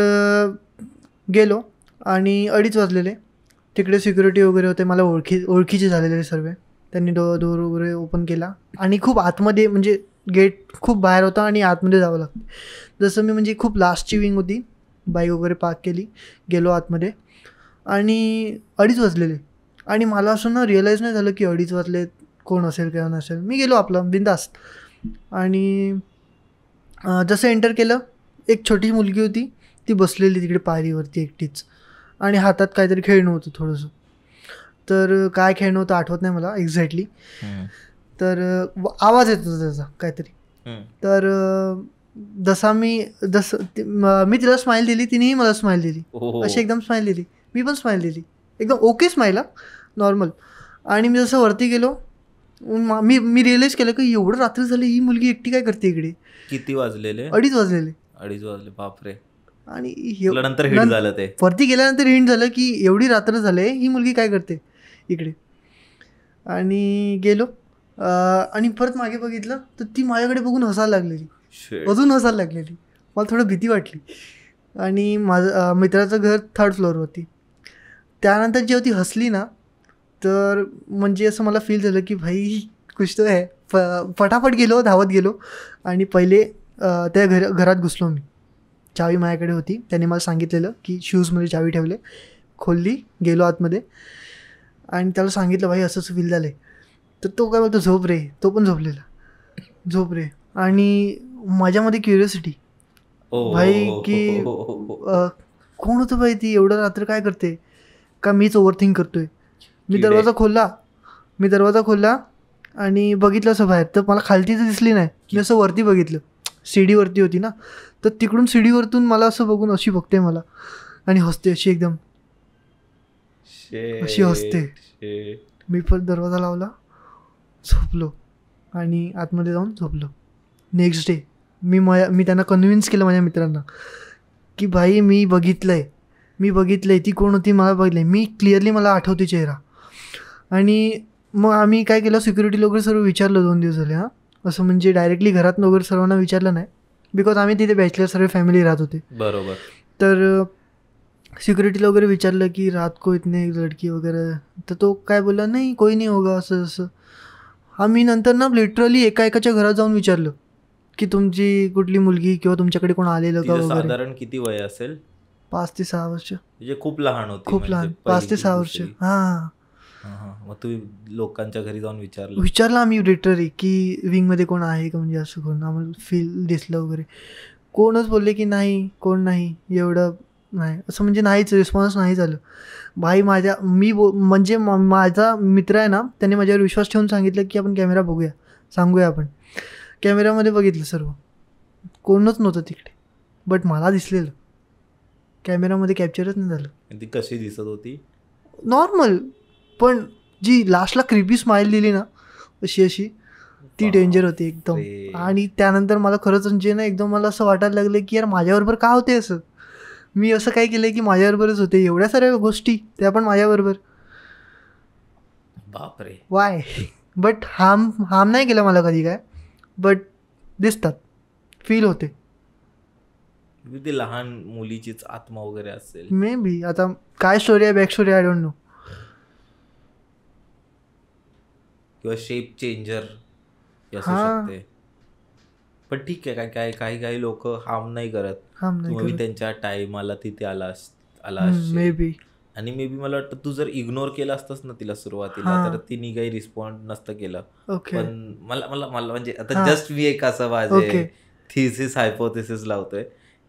गेलो आणि 2:30 वाजलेले. तिकडे सिक्युरिटी वगैरे होते, मला ओळखीचे झालेले सर्व. त्यांनी डोर वगैरे ओपन केला आणि खूप आतमध्ये, म्हणजे गेट खूप बाहेर होता आणि आतमध्ये जावं लागतं. जसं मी म्हणजे खूप लास्टची विंग होती, बाईक वगैरे पार्क केली, गेलो आतमध्ये आणि 2:30 वाजलेले. आणि मला असं ना रिअलाईज नाही झालं की 2:30 वाजले, कोण असेल किंवा नसेल. मी गेलो आपलं बिंदास्त. आणि जसं एंटर केलं, एक छोटी मुलगी होती, ती बसलेली तिकडे पायरीवरती एकटीच, आणि हातात काहीतरी खेळणं होतं थोडंसं. तर काय खेळणं होतं आठवत नाही मला एक्झॅक्टली. तर आवाज येत होता त्याचा काहीतरी. तर मी तिला स्माईल दिली, तिनेही मला स्माईल दिली, अशी एकदम स्माईल दिली. मी पण स्माईल दिली, एकदम ओके स्माईल, नॉर्मल. आणि मी जसं वरती गेलो, मी रिअलाईज केलं की एवढं रात्री झाली, ही मुलगी एकटी काय करते इकडे. किती वाजलेले? 2:30 वाजलेले. 2:30 वाजले, बापरे. आणि नंतर हिट झालं, ते वरती गेल्यानंतर हिंट झालं की एवढी रात्र झाले, ही मुलगी काय करते इकडे. आणि गेलो आणि परत मागे बघितलं, तर ती माझ्याकडे बघून हसायला लागलेली, अजून हसायला लागलेली. मला थोडं भीती वाटली. आणि माझं मित्राचं घर 3rd फ्लोअरवरती. त्यानंतर जेव्हा ती हसली ना, तर म्हणजे असं मला फील झालं की भाई कुछ तो आहे. फटाफट गेलो, धावत गेलो आणि पहिले त्या घरात घुसलो मी. चावी माझ्याकडे होती, त्याने मला सांगितलेलं की शूजमध्ये चावी ठेवले. खोलली, गेलो आतमध्ये आणि त्याला सांगितलं भाई असं फील झालं आहे. तर तो काय बोलतो, झोप रे. तो पण झोपलेला, झोप रे. आणि माझ्यामध्ये क्युरियोसिटी भाई की कोण होतं भाई, ती एवढं रात्र काय करते, का मीच ओव्हरथिंक करतोय. मी दरवाजा खोलला आणि बघितलं असं बाहेर, तर मला खालती तर दिसली नाही. मी असं वरती बघितलं, सीडीवरती होती ना, तर तिकडून सीडीवरतून मला असं बघून अशी बघते मला आणि हसते, अशी एकदम अशी हसते. मी पण दरवाजा लावला, झोपलो आणि आतमध्ये जाऊन झोपलो. नेक्स्ट डे मी त्यांना कन्व्हिन्स केलं माझ्या मित्रांना की भाई मी बघितलंय ती कोण होती, मला बघितलंय मी क्लिअरली, मला आठवते चेहरा. आणि मग आम्ही काय केलं, सिक्युरिटी वगैरे सर्व विचारलं 2 दिवस झाले. असं म्हणजे डायरेक्टली घरात वगैरे सर्वांना विचारलं नाही, बिकॉज आम्ही तिथे बॅचलर सर्व फॅमिली राहत होते. बरोबर. तर सिक्युरिटीला वगैरे विचारलं की रात को इतने लडकी वगैरे, तर तो काय बोलला, नाही कोई नाही होगा असं. आम्ही नंतर ना लिटरली एकाच्या घरात जाऊन विचारलं की तुमची कुठली मुलगी किंवा तुमच्याकडे कोण आलेलं का वगैरे. साधारण किती वय असेल? 5 ते 6 वर्ष. म्हणजे खूप लहान होती. खूप म्हणजे लहान, पहिली 5 ते की 6 वर्ष. दुसरी? हां. मग तू लोकांच्या घरी जाऊन विचारलं? विचारलं आम्ही लिटरली की विंगमध्ये कोण आहे का, म्हणजे असं कोण आम्हाला फील दिसलं वगैरे. कोणच बोलले की नाही, कोण नाही, एवढं नाही, असं म्हणजे नाहीच, रिस्पॉन्स नाही झालं. भाई म्हणजे माझा मित्र आहे ना, त्याने माझ्यावर विश्वास ठेवून सांगितलं की आपण कॅमेरा बघूया, सांगूया आपण. कॅमेरामध्ये बघितलं सर्व, कोणच नव्हतं तिकडे, बट मला दिसलेलं. कॅमेरामध्ये कॅप्चरच नाही झालं. ती कशी दिसत होती? नॉर्मल, पण जी लास्टला क्रिपी स्माईल दिली ना अशी ती डेंजर होती एकदम. आणि त्यानंतर मला खरंच म्हणजे ना एकदम मला असं वाटायला लागलं की यार माझ्याबरोबर का होते असं, मी असं काय केलं की माझ्याबरोबरच होते एवढ्या साऱ्या गोष्टी, त्या पण माझ्याबरोबर. बापरे. वाय. बट हार्म नाही केलं मला कधी काय, बट दिसतात, फील होते. ती लहान मुलीचीच आत्मा वगैरे असेल मे बी. आता काय स्टोरी आहे, back story I don't know. किंवा शेप चेंजर असू शकते. पण ठीक आहे, काय काही लोक हार्म नाही करत. तुम्ही त्यांच्या टाइमाला तिथे आला मे बी. आणि मे बी मला वाटतं तू जर इग्नोर केलं असतंस ना तिला सुरुवातीला, तर तिने काही रिस्पॉन्ड नसतं केलं. पण मला म्हणजे आता जस्ट मी एक असं माझे थिसिस हायपोथेसिस लावतोय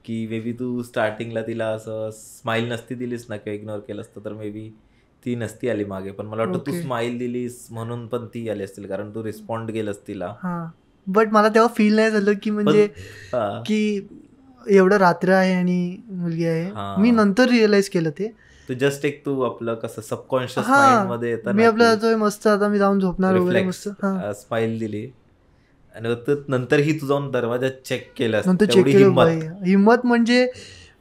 की मे बी तू स्टार्टिंगला तिला असं स्माईल नसती दिलीस ना किंवा इग्नोर केलं असतं तर मे बी ती नसती आली मागे. पण मला वाटतं तू स्माईल दिलीस म्हणून पण ती आली असतील, कारण तू रिस्पॉन्ड केलंस तिला. बट मला तेव्हा फील नाही झालं की म्हणजे की एवढं रात्र आहे आणि मुलगी आहे. मी नंतर रिअलाइज केलं ते. तू जस्ट एक तू आपलं कसं सबकॉन्शियस माइंड मध्ये येतं, मी आपलं जातोय मस्त, आता मी जाऊन झोपणार वगैरे मस्त, स्माईल दिली आणि नंतर ही तू जाऊन दरवाजा चेक केला. नंतर चेक केलं भाई. हिंमत म्हणजे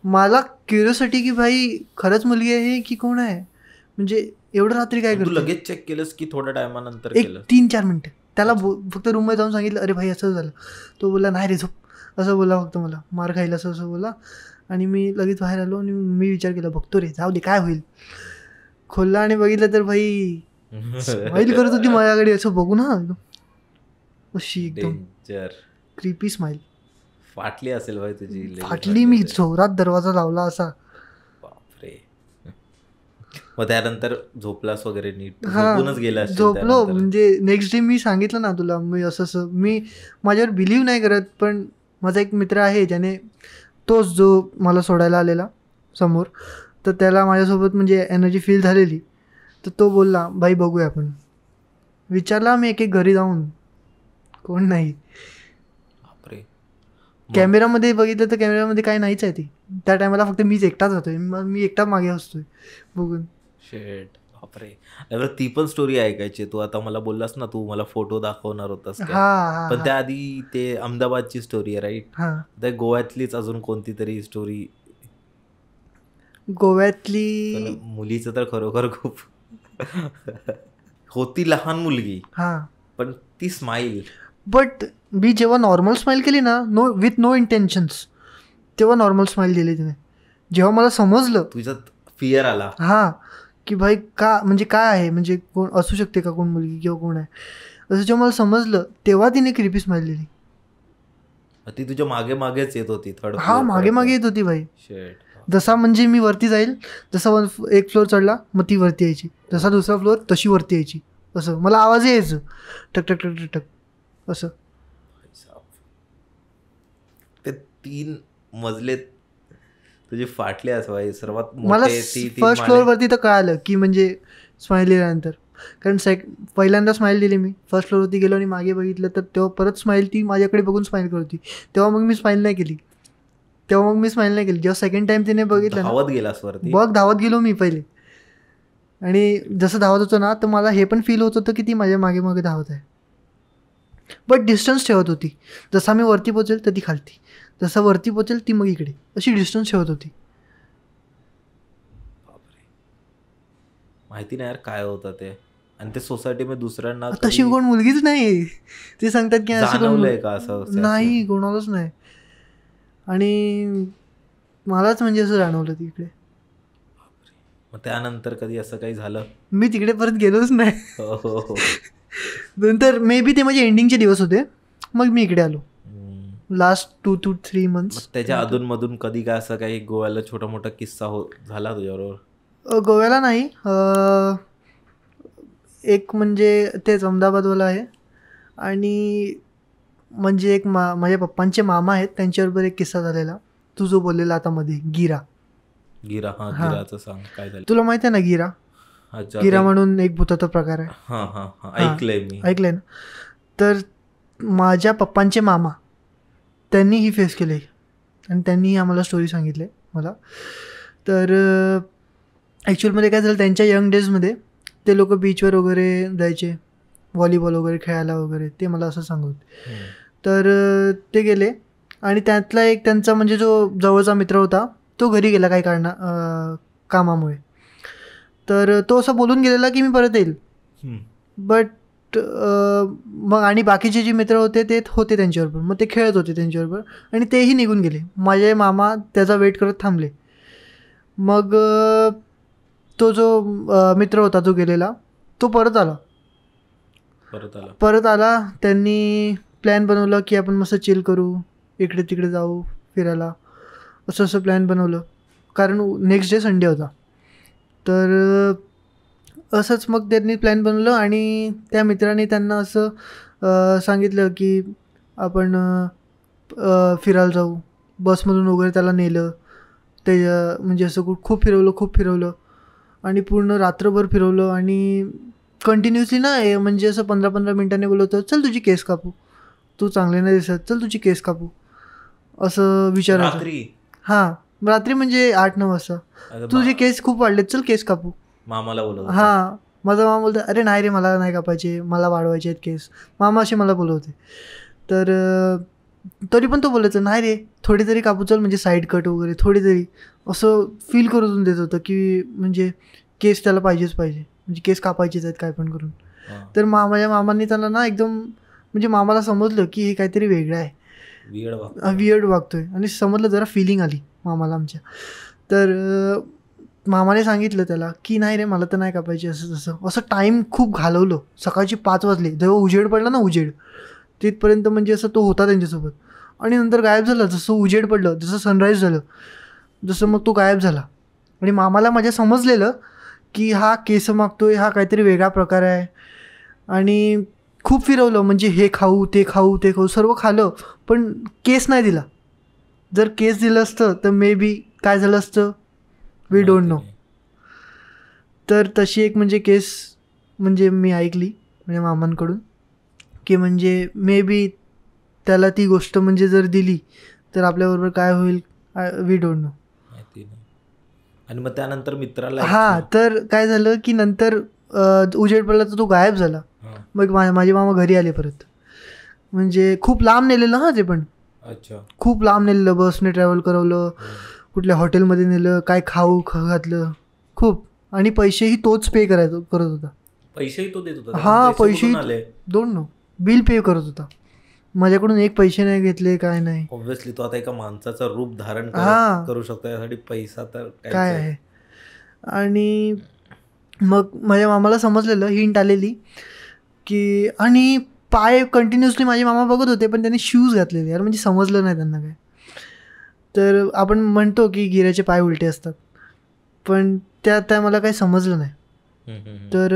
मला क्युरिओसिटी की भाई खरंच मुलगी आहे की कोण आहे, म्हणजे एवढं रात्री काय करतो. तू लगेच चेक केलंस की थोड्या टायमानंतर? 3-4 मिनिटं. त्याला फक्त रूममध्ये जाऊन सांगितलं अरे भाई असं झालं. तो बोलला नाही रे झोप, असं बोलला फक्त, मला मार खायला असं बोलला. आणि मी लगेच बाहेर आलो आणि मी विचार केला बघतो रे, जाऊ दे काय होईल. खोलला आणि बघितलं तर भाई स्माईल करत होती माझ्याकडे, असं बघू ना अशी एकदम क्रिपी स्माईल. फाटली असेल भाई तुझी? फाटली. मी जोरात दरवाजा लावला असा. बापरे. मग त्यानंतर झोपलास वगैरे नीट? झोपूनच गेला? झोपलो. म्हणजे नेक्स्ट डे मी सांगितलं ना तुला, मी असं मी माझ्यावर बिलीव्ह नाही करत, पण माझा एक मित्र आहे ज्याने, तोच जो मला सोडायला आलेला समोर, तर त्याला माझ्यासोबत म्हणजे एनर्जी फील झालेली, तर तो बोलला बाई बघूया आपण. विचारला मी एक घरी जाऊन, कोण नाही. कॅमेरामध्ये बघितलं तर कॅमेरामध्ये काय नाहीच आहे. ती त्या टायमाला फक्त मीच एकटाच होतोय, मी एकटा मागे असतोय बघून. शेट. बापरे. ती पण स्टोरी ऐकायची. तू आता मला बोललास ना, तू मला फोटो दाखवणार होतास, पण त्याआधी ते अहमदाबादची स्टोरी आहे राईट? त्या गोव्यातलीच अजून कोणती तरी स्टोरी? गोव्यातली मुलीचं तर खरोखर खूप होती, लहान मुलगी, पण ती स्माईल. बट मी जेव्हा नॉर्मल स्माईल केली ना, विथ नो इंटेन्शन्स, तेव्हा नॉर्मल स्माईल दिली तिने. जेव्हा मला समजलं, तुझ्यात फिअर आला की भाई का, म्हणजे काय आहे, म्हणजे कोण असू शकते का, कोण मुलगी किंवा कोण आहे, असं जेव्हा मला समजलं, तेव्हा तिने क्रिपी स्माईल दिली. ती तुझ्या मागे मागेच येत होती? मागे येत होती भाई. शेट. जसा म्हणजे मी वरती जाईल, जसा एक फ्लोअर चढला मग ती वरती यायची, जसा दुसरा फ्लोअर तशी वरती यायची, असं मला आवाज यायचं टक टक टक टक टक असं. ते 3 मजले तुझे फाटले असं सर्वात मला फर्स्ट फ्लोअर वरती तर कळालं की म्हणजे स्माईल दिल्यानंतर, कारण पहिल्यांदा स्माईल दिली मी, फर्स्ट फ्लोअरवरती गेलो आणि मागे बघितलं तर तेव्हा परत स्माईल, ती माझ्याकडे बघून स्माईल करत होती. तेव्हा मग मी स्माईल नाही केली. जेव्हा सेकंड टाइम तिने बघितलं, धावत गेलास वरती? धावत गेलो मी पहिले. आणि जसं धावत होतो ना, तर मला हे पण फील होत होतं की ती माझ्या मागे मागे धावत आहे, बट डिस्टन्स ठेवत होती. जसा मी वरती पोचेल तर ती खालती, जसं वरती पोचेल ती मग इकडे, अशी डिस्टन्स ठेवत होती. माहिती नाही यार काय होतं ते. आणि ते सोसायटीमध्ये दुसऱ्यांना तशी कोण मुलगीच नाही, ते सांगतात की असं नाही, कोणालाच नाही. आणि मलाच म्हणजे असं जाणवलं तिकडे. मग त्यानंतर कधी असं काही झालं? मी तिकडे परत गेलोच नाही. नंतर मे बी ते माझे एंडिंगचे दिवस होते, मग मी इकडे आलो. Last 2 to 3 months. त्याच्या अधूनमधून कधी काय असं काही गोव्याला छोटा मोठा किस्सा झाला तुझ्याबरोबर? गोव्याला नाही, एक म्हणजे तेच अहमदाबादवाला आहे, आणि म्हणजे एक माझ्या पप्पांचे मामा आहेत, त्यांच्याबरोबर एक किस्सा झालेला, तू जो बोललेला आता मध्ये, गिरा. हा गिराचं सांग काय झालं. तुला माहिती आहे ना गिरा? अच्छा, गिरा म्हणून एक भूताचा प्रकार आहे. ऐकलंय ना. तर माझ्या पप्पांचे मामा त्यांनी ही फेस केली, आणि त्यांनी आम्हाला स्टोरी सांगितली मला. तर ॲक्च्युअलमध्ये काय झालं, त्यांच्या यंग डेजमध्ये ते लोक बीचवर वगैरे जायचे, व्हॉलीबॉल वगैरे खेळायला वगैरे, ते मला असं सांगत. तर ते गेले, आणि त्यातला एक त्यांचा म्हणजे जो जवळचा मित्र होता तो घरी गेला काही कामामुळे. तर तो असं बोलून गेलेला की मी परत येईल, बट मग आणि बाकीचे जे मित्र होते ते होते त्यांच्याबरोबर, मग ते खेळत होते त्यांच्याबरोबर, आणि तेही निघून गेले. माझे मामा त्याचा वेट करत थांबले. मग तो जो मित्र होता जो गेलेला तो परत आला. त्यांनी प्लॅन बनवलं की आपण मस्त चिल करू, इकडे तिकडे जाऊ फिरायला, असं प्लॅन बनवलं, कारण नेक्स्ट डे संडे होता. तर असंच मग त्यांनी प्लॅन बनवलं, आणि त्या मित्राने त्यांना असं सांगितलं की आपण फिरायला जाऊ, बसमधून वगैरे त्याला नेलं. ते म्हणजे असं खूप फिरवलं, आणि पूर्ण रात्रभर फिरवलं, आणि कंटिन्युअसली ना म्हणजे असं 15-15 मिनिटांनी बोलवतं, चल तुझी केस कापू, तू चांगले नाही दिसत, चल तुझी केस कापू, असं विचारायचं. हां, रात्री म्हणजे 8-9 वाजता, तुझे केस खूप वाढलेत, चल केस कापू. मामाला बोलवतो. हां, माझा मामा बोलतो, अरे नाही रे, मला नाही कापायचे, मला वाढवायचे आहेत केस. मामा असे मला बोलवते. तर तरी पण तो बोलायचं, नाही रे थोडी तरी कापू, चल म्हणजे साईड कट वगैरे थोडी तरी, असं फील करून देत होतं की म्हणजे केस त्याला पाहिजे, म्हणजे केस कापायचेच आहेत काय पण करून. तर माझ्या मामांनी त्याला ना एकदम म्हणजे मामाला समजलं की हे काहीतरी वेगळं आहे, वियर्ड वागतोय, आणि समजलं, जरा फिलिंग आली मामाला आमच्या. तर मामाने सांगितलं त्याला की नाही रे, मला तर नाही कापायचे, असं टाईम खूप घालवलं. सकाळची 5 वाजले, जेव्हा उजेड पडला ना, तिथपर्यंत म्हणजे असं तो होता त्यांच्यासोबत, आणि नंतर गायब झाला. जसं उजेड पडलं, जसं सनराईज झालं, जसं मग तो गायब झाला. आणि मामाला माझ्या समजलेलं की हा केस मागतोय, हा काहीतरी वेगळा प्रकार आहे. आणि खूप फिरवलं, म्हणजे हे खाऊ ते खाऊ सर्व खाल्लं, पण केस नाही दिला. जर केस दिलं असतं तर मे बी काय झालं असतं, वी डोंट नो. तर तशी एक म्हणजे केस म्हणजे मी ऐकली म्हणजे मामांकडून, की म्हणजे मे बी त्याला ती गोष्ट म्हणजे जर दिली तर आपल्याबरोबर काय होईल, वी डोंट नो. आणि मग त्यानंतर मित्राला तर काय झालं की नंतर उजेड पडला तर तो गायब झाला. मग माझे मामा घरी आले परत, म्हणजे खूप लांब नेलेलं ते पण. अच्छा, खूप लांब नेलेलं, बसने ट्रॅव्हल करवलं, कुठल्या हॉटेलमध्ये नेलं, काय खाऊ घातलं खूप, आणि पैसेही तोच पे करत होता. पैसेही तो देत होता? हां, पैसेही दोन बिल पे करत होता. माझ्याकडून एक पैसे नाही घेतले, काय नाही. ऑब्व्हियसली तो आता एका माणसाचं रूप धारण करू शकतो, यासाठी पैसा तर काय आहे. आणि मग माझ्या मामाला समजलेलं, हिंट आलेली की, आणि पाय कंटिन्युअसली माझे मामा बघत होते, पण त्यांनी शूज घातलेले यार, म्हणजे समजलं नाही त्यांना काय. तर आपण म्हणतो की गिऱ्याचे पाय उलटे असतात, पण त्या मला काही समजलं नाही. तर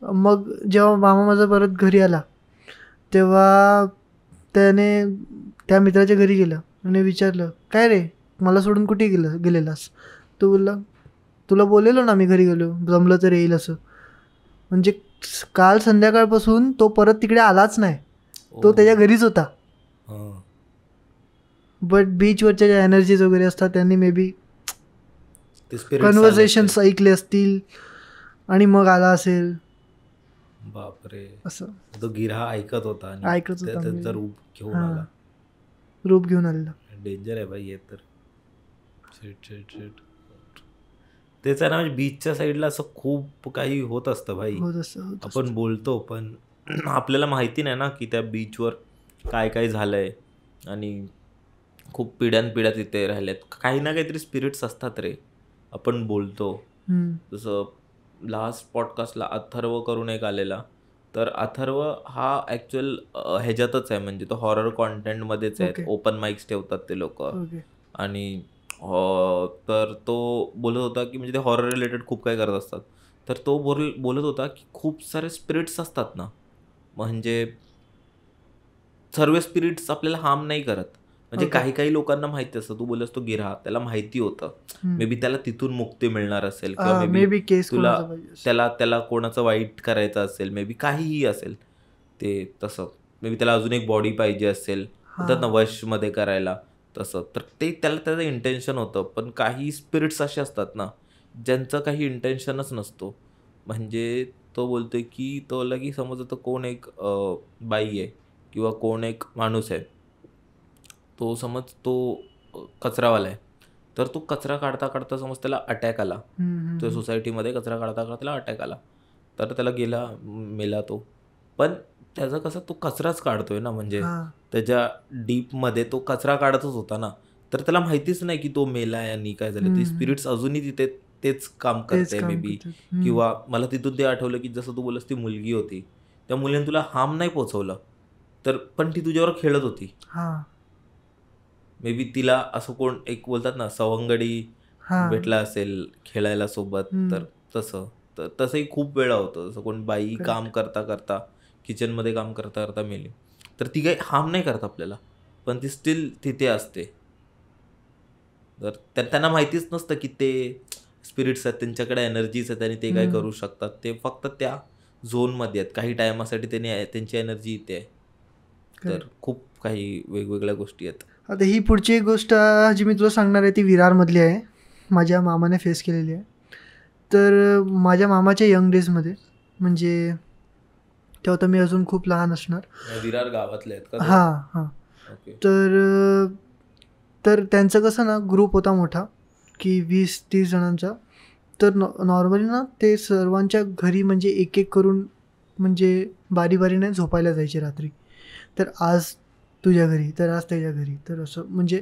मग जेव्हा मामा माझा परत घरी आला तेव्हा त्याने त्या मित्राच्या घरी गेलं आणि विचारलं, काय रे मला सोडून कुठे गेलेलास? तो बोलला, तुला बोललेलो ना मी घरी गेलो, जमलं तर येईल असं. म्हणजे काल संध्याकाळपासून तो परत तिकडे आलाच नाही, तो त्याच्या घरीच होता. बट बीचवरच्या ज्या एनर्जीज वगैरे असतात त्यांनी मे बी कन्व्हर्सेशन्स ऐकले असतील आणि मग आला असेल. बापरे, असं तो गिरा ऐकत होता त्याचं रूप घेऊन आलेला. डेंजर आहे बाई हे तर. तेच आहे ना, म्हणजे बीचच्या साईडला असं खूप काही होत असतं भाई. आपण बोलतो पण आपल्याला माहिती नाही ना की त्या बीचवर काय काय झालंय, आणि खूप पिढ्यानपिढ्या तिथे राहिल्यात. काही ना काहीतरी स्पिरिट्स असतात रे. आपण बोलतो, जसं लास्ट पॉडकास्टला अथर्व करून एक आलेला, तर अथर्व हा ॲक्च्युअल ह्याच्यातच आहे, म्हणजे तो हॉरर कॉन्टेंटमध्येच आहे. Okay. ओपन माइक्स ठेवतात ते लोक. ओके. आणि तर तो बोलत होता की म्हणजे ते हॉरर रिलेटेड खूप काही करत असतात. तर तो बोलत होता की खूप सारे स्पिरिट्स असतात ना, म्हणजे सर्व स्पिरिट्स आपल्याला हार्म नाही करत. म्हणजे Okay. काही काही लोकांना माहिती असतं. तू बोललास तो गिऱ्हा, त्याला माहिती होतं मे बी त्याला तिथून मुक्ती मिळणार असेल, किंवा मे मे बी बी केस तुला कोणाचा पाहिजे असेल. त्याला कोणाचं वाईट करायचं असेल, मे बी काहीही असेल ते तसं. मे बी त्याला अजून एक बॉडी पाहिजे असेल, म्हणतात ना वशमध्ये करायला तसं. तर ते त्याचं इंटेन्शन होतं. पण काही स्पिरिट्स असे असतात ना ज्यांचं काही इंटेन्शनच नसतो. म्हणजे तो बोलतोय की तो बोलला की समज आता कोण एक बाई आहे किंवा कोण एक माणूस आहे, तो समज तो कचरावाला आहे, तर तो कचरा काढता काढता समज त्याला अटॅक आला, तो सोसायटीमध्ये कचरा काढता काढता त्याला अटॅक आला, तर त्याला गेला, मेला तो. पण त्याचा कसं तो कचराच काढतोय ना, म्हणजे त्याच्या डीपमध्ये तो कचरा काढतच होता ना, तर त्याला माहितीच नाही की तो मेलाय आणि काय झालं. ती स्पिरिट्स अजूनही तिथे तेच काम करते मे बी. किंवा मला तिथून ते आठवलं की जसं तू बोलस ती मुलगी होती, त्या मुलीने तुला हार्म नाही पोचवलं, तर पण ती तुझ्यावर खेळत होती. मे बी तिला असं कोण एक बोलतात ना सवंगडी भेटला असेल खेळायला सोबत, तर तसंही खूप वेळा होतं. जसं कोण बाई काम करता करता किचनमध्ये काम करता करता मेली, तर ती काही हार्म नाही करत आपल्याला, पण ती स्टील तिथे असते. तर त्यांना माहितीच नसतं की ते स्पिरिट्स आहेत, त्यांच्याकडे एनर्जीज आहेत आणि ते काय करू शकतात. ते फक्त त्या झोनमध्ये आहेत, काही टायमासाठी त्यांची एनर्जी इथे आहे. तर खूप काही वेगवेगळ्या गोष्टी आहेत. आता ही पुढची एक गोष्ट जी मी तुला सांगणार आहे ती विरारमधली आहे. माझ्या मामाने फेस केलेली आहे. तर माझ्या मामाच्या यंग डेजमध्ये, म्हणजे तेव्हा तर मी अजून खूप लहान असणार. विरार गावातले आहेत का? हां. तर त्यांचं कसं ना ग्रुप होता मोठा की 20-30 जणांचा. तर नॉर्मली ना ते सर्वांच्या घरी म्हणजे एक एक करून म्हणजे बारीने झोपायला जायचे रात्री. तर आज तुझ्या घरी, तर आज त्याच्या घरी, तर असं म्हणजे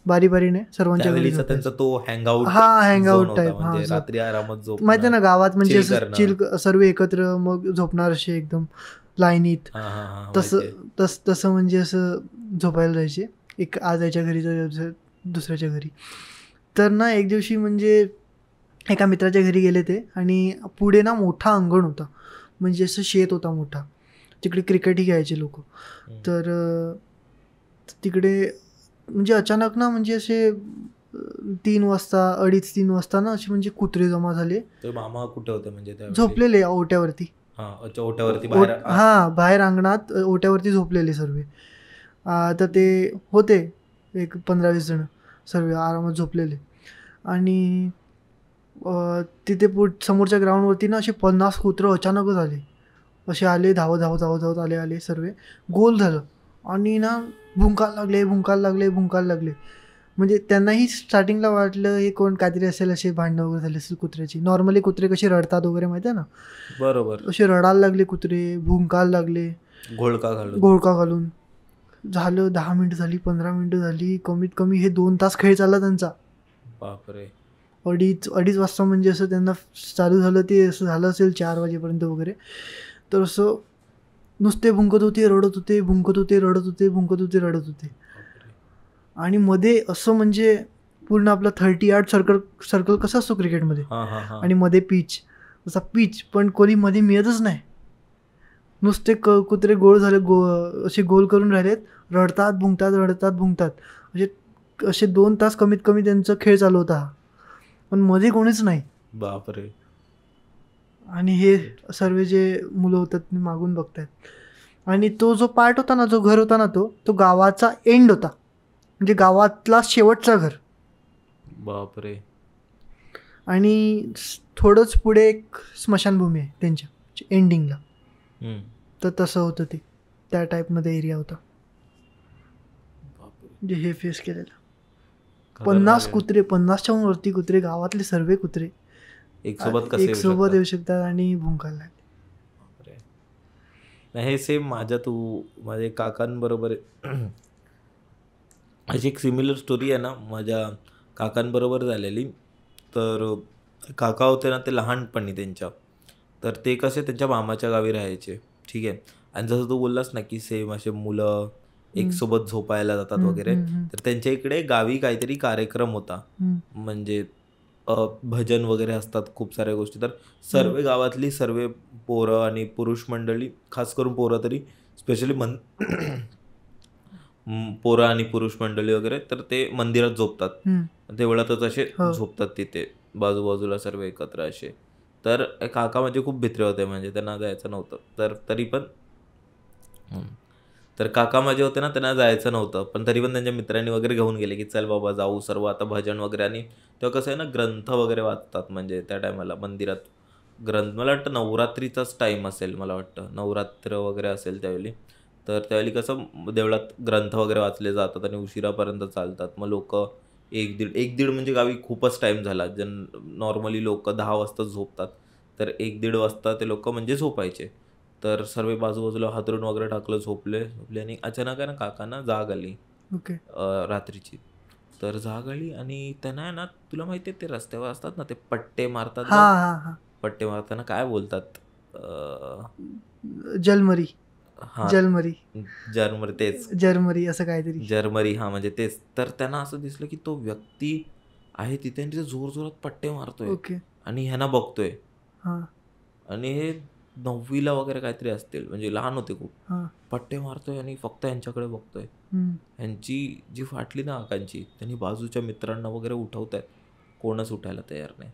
बारीने सर्वांच्या घरी त्यांचा तो हँगआउट हँगआउट टाईप. म्हणजे रात्री आरामात झोप, माहिती आहे ना गावात म्हणजे चिल सर्व एकत्र मग झोपणार असे एकदम लाईनीत. तसं म्हणजे असं झोपायला जायचे. एक आज याच्या घरी तर दुसऱ्याच्या घरी. तर ना एक दिवशी म्हणजे एका मित्राच्या घरी गेले ते, आणि पुढे ना मोठा अंगण होता, म्हणजे असं शेत होता मोठा, तिकडे क्रिकेटही खेळायचे लोक. तर तिकडे म्हणजे अचानक ना म्हणजे असे 3 वाजता 2:30-3 वाजता ना असे म्हणजे कुत्रे जमा झाले. मामा कुठे होते म्हणजे झोपलेले ओट्यावरती. बाहेर अंगणात ओट्यावरती झोपलेले सर्व. तर ते होते एक 15-20 जण सर्व आरामात झोपलेले. आणि तिथे समोरच्या ग्राउंडवरती ना असे 50 कुत्रं अचानकच आले. असे आले धावत आले सर्व गोल झालं, आणि ना भुंकायला लागले. म्हणजे त्यांनाही स्टार्टिंगला वाटलं हे कोण काहीतरी असेल, असे भांडणं वगैरे झाले असेल कुत्र्याची. नॉर्मली कुत्रे कसे रडतात वगैरे माहिती आहे ना, बरोबर, असे रडायला लागले कुत्रे, भुंकायला लागले घोळका घालून. झालं 10 मिनिटं झाली, 15 मिनिटं झाली, कमीत कमी हे 2 तास खेळ चालला त्यांचा. बापरे. 2:30 वाजता म्हणजे असं त्यांना चालू झालं, ते असं झालं असेल 4 वाजेपर्यंत वगैरे. तर असं नुसते भुंकत होते, रडत होते. आणि मध्ये असं म्हणजे पूर्ण आपला 30 यार्ड सर्कल कसा असतो क्रिकेटमध्ये, आणि मध्ये पिच, तसा पिच, पण कोणी मध्ये मिळतच नाही. नुसते कुत्रे गोल झाले, असे गोल करून राहिलेत, रडतात भुंकतात. असे 2 तास कमीत कमी त्यांचा खेळ चालू होता, पण मध्ये कोणीच नाही. बापरे. आणि हे सर्व जे मुलं होतात मागून बघतायत. आणि तो जो पार्ट होता ना, जो घर होता ना, तो गावाचा एंड होता, म्हणजे गावातला शेवटचा घर. बापरे. आणि थोडंच पुढे एक स्मशानभूमी आहे त्यांच्या एंडिंगला. तर तसं होतं ते, त्या टाईपमध्ये एरिया होता. म्हणजे हे फेस केलेलं. 50 कुत्रे, 50च्या वरती कुत्रे, गावातले सर्व कुत्रे एक सोबत येऊ शकतात आणि भुंकायला लागले. हे सेम माझ्या काकांबरोबर अशी एक सिमिलर स्टोरी आहे ना, माझ्या काकांबरोबर झालेली. तर काका होते ना, ते लहानपणी त्यांच्या, तर ते कसे त्यांच्या मामाच्या गावी राहायचे, ठीक आहे. आणि जसं तू बोललास ना की सेम असे मुलं एक सोबत झोपायला जातात वगैरे, तर त्यांच्या इकडे गावी काहीतरी कार्यक्रम होता, म्हणजे भजन वगैरे असतात, खूप साऱ्या गोष्टी. तर सर्व गावातली सर्व पोरं आणि पुरुष मंडळी, खास करून पोरं तरी स्पेशली पोरं आणि पुरुष मंडळी वगैरे, तर ते मंदिरात झोपतात. तेवढ्यातच असे झोपतात तिथे बाजूबाजूला सर्व एकत्र असे. तर काका म्हणजे खूप भित्रे होते, म्हणजे त्यांना जायचं नव्हतं. तर तरी पण तर काका माझे होते ना, त्यांना जायचं नव्हतं, पण तरी पण त्यांच्या मित्रांनी वगैरे घेऊन गेले की चल बाबा जाऊ सर्व आता भजन वगैरे. आणि तेव्हा कसं आहे ना, ग्रंथ वगैरे वाचतात, म्हणजे त्या टायमाला मंदिरात ग्रंथ, मला वाटतं नवरात्रीचाच टाईम असेल, मला वाटतं नवरात्र वगैरे असेल त्यावेळी. तर त्यावेळी कसं देवळात ग्रंथ वगैरे वाचले जातात आणि उशिरापर्यंत चालतात. मग लोक एक दीड म्हणजे गावी खूपच टाईम झाला. नॉर्मली लोक 10 वाजता झोपतात, तर 1-1:30 वाजता ते लोक म्हणजे झोपायचे. तर सर्व बाजूबाजूला हातरून वगैरे टाकलं, झोपले आणि अचानक आहे ना काकांना जाग आली रात्रीची. तर जाग आली आणि त्यांना आहे ना, तुला माहिती आहे ते रस्त्यावर असतात ना ते पट्टे मारतात बघ. पट्टे मारताना काय बोलतात? जलमरी, हा, जलमरी, जरमरी, तेच जरमरी असं काहीतरी, जरमरी, हा म्हणजे तेच. तर त्यांना असं दिसलं की तो व्यक्ती आहे तिथे आणि तिथे जोर जोरात पट्टे मारतोय आणि ह्यांना बघतोय. आणि हे 9वीला वगैरे काहीतरी असतील, म्हणजे लहान होते खूप. पट्टे मारतोय आणि फक्त यांच्याकडे बघतोय. यांची जी फाटली ना काकांची, त्यांनी बाजूच्या मित्रांना वगैरे उठवतायत, कोणच उठायला तयार नाही,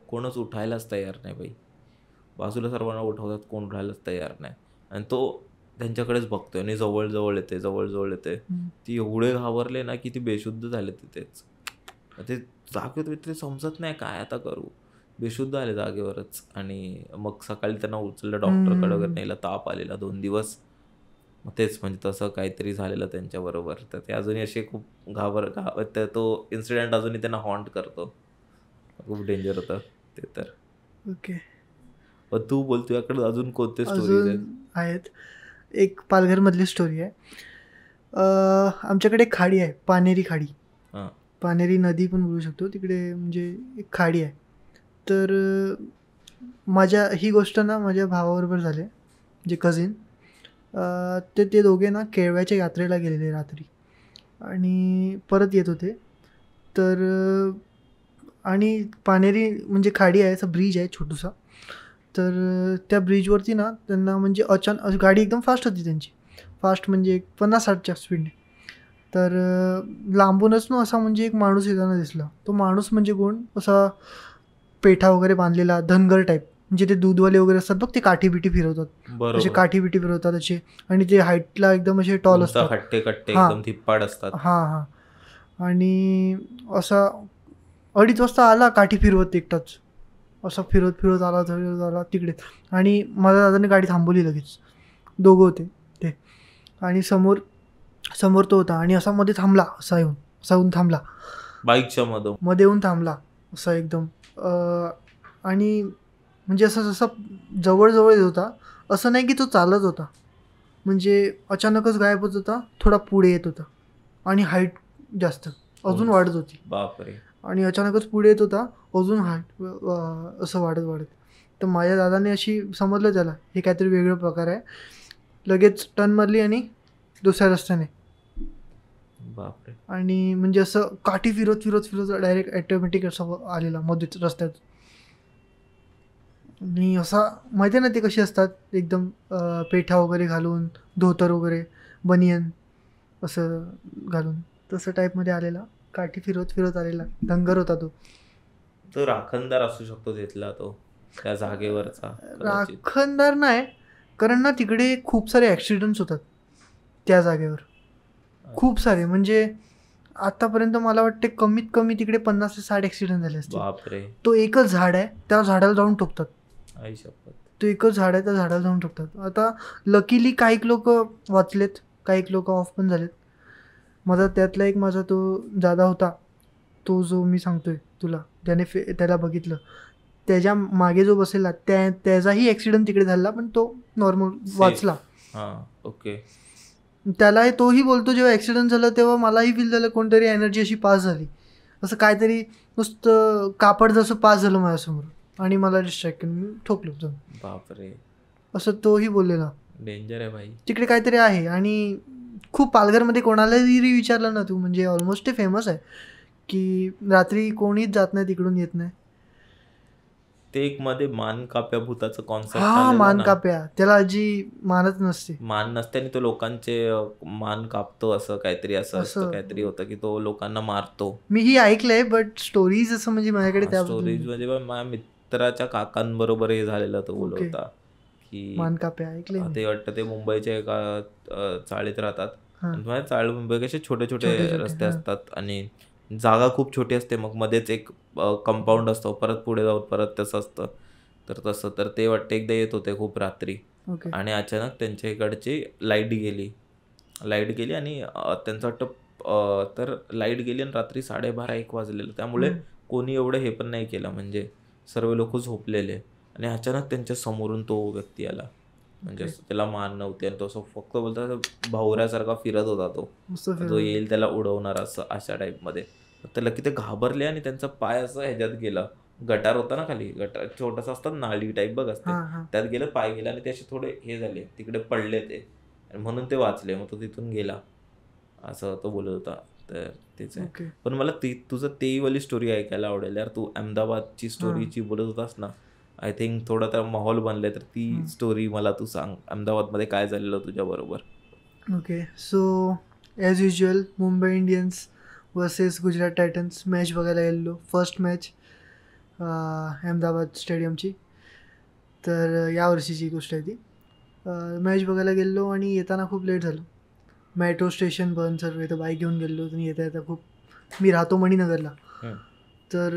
कोणच उठायलाच तयार नाही बाई. बाजूला सर्वांना उठवतात, कोण उठायलाच तयार नाही. आणि तो त्यांच्याकडेच बघतोय आणि जवळ येते. ती एवढे घाबरले ना की ती बेशुद्ध झाले तिथेच. ते जागेवर ते समजत नाही काय आता करू, बेशुद्ध आले जागेवरच. आणि मग सकाळी त्यांना उचललं, डॉक्टरकडे वगैरे नेलं, ताप आलेला 2 दिवस. मग तेच, म्हणजे तसं काहीतरी झालेलं त्यांच्याबरोबर. तर ते अजूनही असे खूप तो इन्सिडेंट अजूनही त्यांना हॉन्ट करतो. खूप डेंजर होतं ते तर. ओके. पण तू बोल, तुझ्याकडे अजून कोणते स्टोरीज आहेत? एक पालघरमधली स्टोरी आहे. आमच्याकडे खाडी आहे, पानेरी खाडी. पानेरी नदी पण बोलू शकतो, तिकडे म्हणजे एक खाडी आहे. तर ही गोष्ट ना माझ्या भावाबरोबर झाली, जे कझिन. ते दोघे ना केळव्याच्या यात्रेला गेलेले रात्री आणि परत येत होते. तर आणि पानेरी म्हणजे खाडी आहे, असं ब्रिज आहे छोटूसा. तर त्या ब्रिजवरती ना त्यांना म्हणजे अचानक गाडी एकदम फास्ट होती त्यांची, फास्ट म्हणजे 50-60च्या स्पीडने. तर लांबूनच ना असा म्हणजे एक माणूस येताना दिसला. तो माणूस म्हणजे कोण, असा पेठा वगैरे बांधलेला, धनगर टाईप, म्हणजे ते दूधवाले वगैरे असतात बघ, ते काठी बिठी फिरवतात, असे काठी बिठी फिरवतात असे. आणि ते हाईटला एकदम असे टॉल असतात, हां. आणि असा 2:30 वाजता आला काठी फिरवत एकटाच, असा फिरत आला तिकडे. आणि माझ्या दादाने गाडी थांबवली लगेच. दोघं होते ते, आणि समोर तो होता. आणि असा मध्ये थांबला, असा येऊन थांबला, बाईकच्या मध्ये येऊन थांबला असा एकदम. आणि म्हणजे असं जसं जवळ येत होता, असं नाही की तो चालत होता, म्हणजे अचानकच गायब होत होता, थोडा पुढे येत होता आणि हाईट जास्त अजून वाढत होती. बापरे. आणि अचानकच पुढे येत होता, अजून हाईट असं वाढत. तर माझ्या दादाने अशी समजलं त्याला हे काहीतरी वेगळं प्रकार आहे. लगेच टर्न मारली आणि दुसऱ्या रस्त्याने. बापरे. आणि म्हणजे असं काठी फिरत डायरेक्ट ॲटोमॅटिक असं आलेला मध्येच रस्त्यात. आणि असा माहिती आहे ना ते कसे असतात एकदम पेठा वगैरे घालून, धोतर वगैरे, बनियन असं घालून, तसं टाईपमध्ये आलेला, काठी फिरत आलेला. धनगर होता तो राखणदार असू शकतो तिथला, तो त्या जागेवरचा. राखणदार नाही, कारण ना तिकडे खूप सारे ॲक्सिडेंट्स होतात त्या जागेवर, खूप सारे. म्हणजे आतापर्यंत मला वाटते कमीत कमी तिकडे 50 ते 60 ॲक्सिडेंट झाले असतील. बापरे. तो एकच झाड आहे, त्या झाडाला जाऊन ठोकतात. आई शपथ. तो एकच झाड आहे, त्या झाडाला जाऊन ठोकतात. आता लकीली काही लोक वाचलेत, काही लोक ऑफ पण झालेत. त्यातला एक माझा तो दादा होता, तो जो मी सांगतोय तुला, त्याला बघितलं, त्याच्या मागे जो बसलेला त्याचाही ॲक्सिडेंट तिकडे झाला, पण तो नॉर्मल वाचला. ओके. तोही बोलतो जेव्हा ॲक्सिडेंट झाला तेव्हा मलाही फील झालं कोणतरी एनर्जी अशी पास झाली, असं काहीतरी नुसतं कापड जसं पास झालं माझ्यासमोर आणि मला डिस्ट्रॅक्ट करून मी ठोकलो. बापरे. असं तोही बोललेला. डेंजर आहे भाई. तिकडे काहीतरी आहे. आणि खूप पालघरमध्ये कोणाला जरी विचारलं ना तू, म्हणजे ऑलमोस्ट ते फेमस आहे की रात्री कोणीच जात नाही तिकडून, येत नाही. ते एक मध्ये मान काप्या भूताचं कॉन्सेप्ट हा, मान काप्या, त्याला आजी मानत नसते, मान नसते आणि तो लोकांचे मान कापतो, असं काहीतरी असं असतं, काहीतरी होतं की तो लोकांना मारतो. मी ही ऐकलंय, बट स्टोरीज असं म्हणजे माझ्याकडे त्या स्टोरीज म्हणजे माझ्या मित्राच्या काकांबरोबर हे झालेलं, तो बोलत होता की मान काप्या ऐकले. ते वाटतं ते मुंबईच्या एका चाळीत राहतात. चाळ मुंबई कसे छोटे छोटे रस्ते असतात आणि जागा खूप छोटी असते, मग मध्येच एक कंपाऊंड असतो, परत पुढे जाऊन परत तसं असतं. तर तसं तर ते वाटतं एकदा येत होते खूप रात्री आणि अचानक त्यांच्या इकडची लाईट गेली आणि त्यांचं वाटतं तर लाईट गेली आणि रात्री 12:30-1 वाजलेलं. त्यामुळे कोणी एवढं हे पण नाही केलं, म्हणजे सर्व लोक झोपलेले आणि अचानक त्यांच्या समोरून तो व्यक्ती आला. म्हणजे त्याला मान नव्हती आणि तो असं फक्त बोलतात भावऱ्यासारखा फिरत होता, तो येईल त्याला उडवणार असं, अशा टाईपमध्ये. त्याला की ते घाबरले आणि त्यांचा पाय असं ह्याच्यात गेला, गटार होता ना खाली, गटार छोटासा असतात नाली टाईप बघ असते, त्यात गेलं, पाय गेला आणि ते असे थोडे हे झाले, तिकडे पडले ते, म्हणून ते वाचले. मग तो तिथून गेला असं तो बोलत होता. तर तेच आहे. पण मला तुझं तेही वाली स्टोरी ऐकायला आवडेल यार. तू अहमदाबादची स्टोरीची बोलत होतास ना, आय थिंक थोडा तर माहोल बनलाय, तर ती स्टोरी मला तू सांग, अहमदाबादमध्ये काय झालेलं तुझ्या बरोबर. Okay, so as usual Mumbai Indians versus Gujarat Titans match बघायला गेलेलो. फर्स्ट मॅच अहमदाबाद स्टेडियमची, तर यावर्षीची गोष्ट आहे ती. मॅच बघायला गेलो आणि येताना खूप लेट झालं. मेट्रो स्टेशन बंद सर्व, इथं बाईक घेऊन गेलो आणि येता खूप, मी राहतो मणीनगरला, तर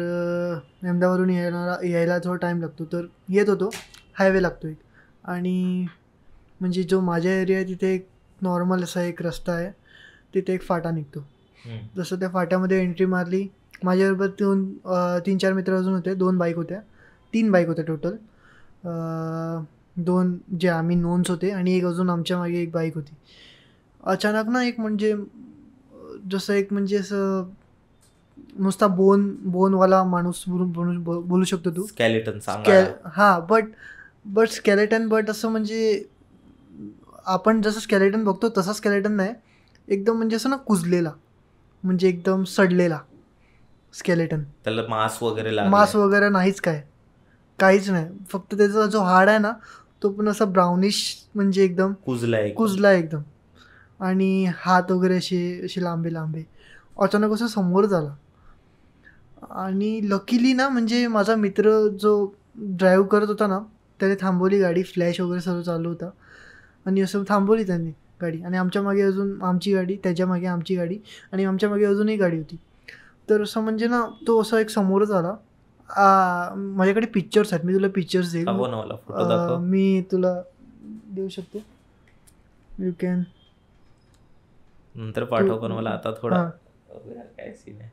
अहमदाबादवरून यायला थोडा टाईम लागतो. तर येत होतो, हायवे लागतो एक, आणि म्हणजे जो माझ्या एरिया आहे तिथे एक नॉर्मल असा एक रस्ता आहे, तिथे एक फाटा निघतो. जसं त्या फाट्यामध्ये एंट्री मारली, माझ्याबरोबर 3-4 मित्र अजून होते, 3 बाईक होत्या टोटल. 2 जे आम्ही नोन्स होते आणि एक अजून आमच्या मागे एक बाईक होती. अचानक ना एक म्हणजे जसं एक म्हणजे असं नुसता बोनवाला माणूस बोलू शकतो तू, स्केलेटन. हां, बट स्केलेटन, बट असं म्हणजे आपण जसं स्केलेटन बघतो तसा स्केलेटन नाही, एकदम म्हणजे असं ना कुजलेला, म्हणजे एकदम सडलेला स्केलेटन. त्याला मांस वगैरे नाहीच, काहीच नाही, फक्त त्याचा जो हाड आहे ना तो पण असा ब्राउनिश, म्हणजे एकदम कुजला एकदम, आणि हात वगैरे असे लांबे. अचानक असं समोर झाला आणि लकीली ना, म्हणजे माझा मित्र जो ड्राईव्ह करत होता ना, त्याने थांबवली गाडी, फ्लॅश वगैरे सर्व चालू होता आणि असं थांबवली त्यांनी गाडी, आणि आमच्या मागे अजून आमची गाडी, त्याच्या मागे आमची गाडी, आणि आमच्या मागे अजूनही गाडी होती. तर असं म्हणजे ना तो असा एक समोरच आला. माझ्याकडे पिक्चर्स आहेत, मी तुला पिक्चर्स देईल, मी तुला देऊ शकतो, यू कॅन नंतर पाठव, पण मला आता थोडा काय सीन आहे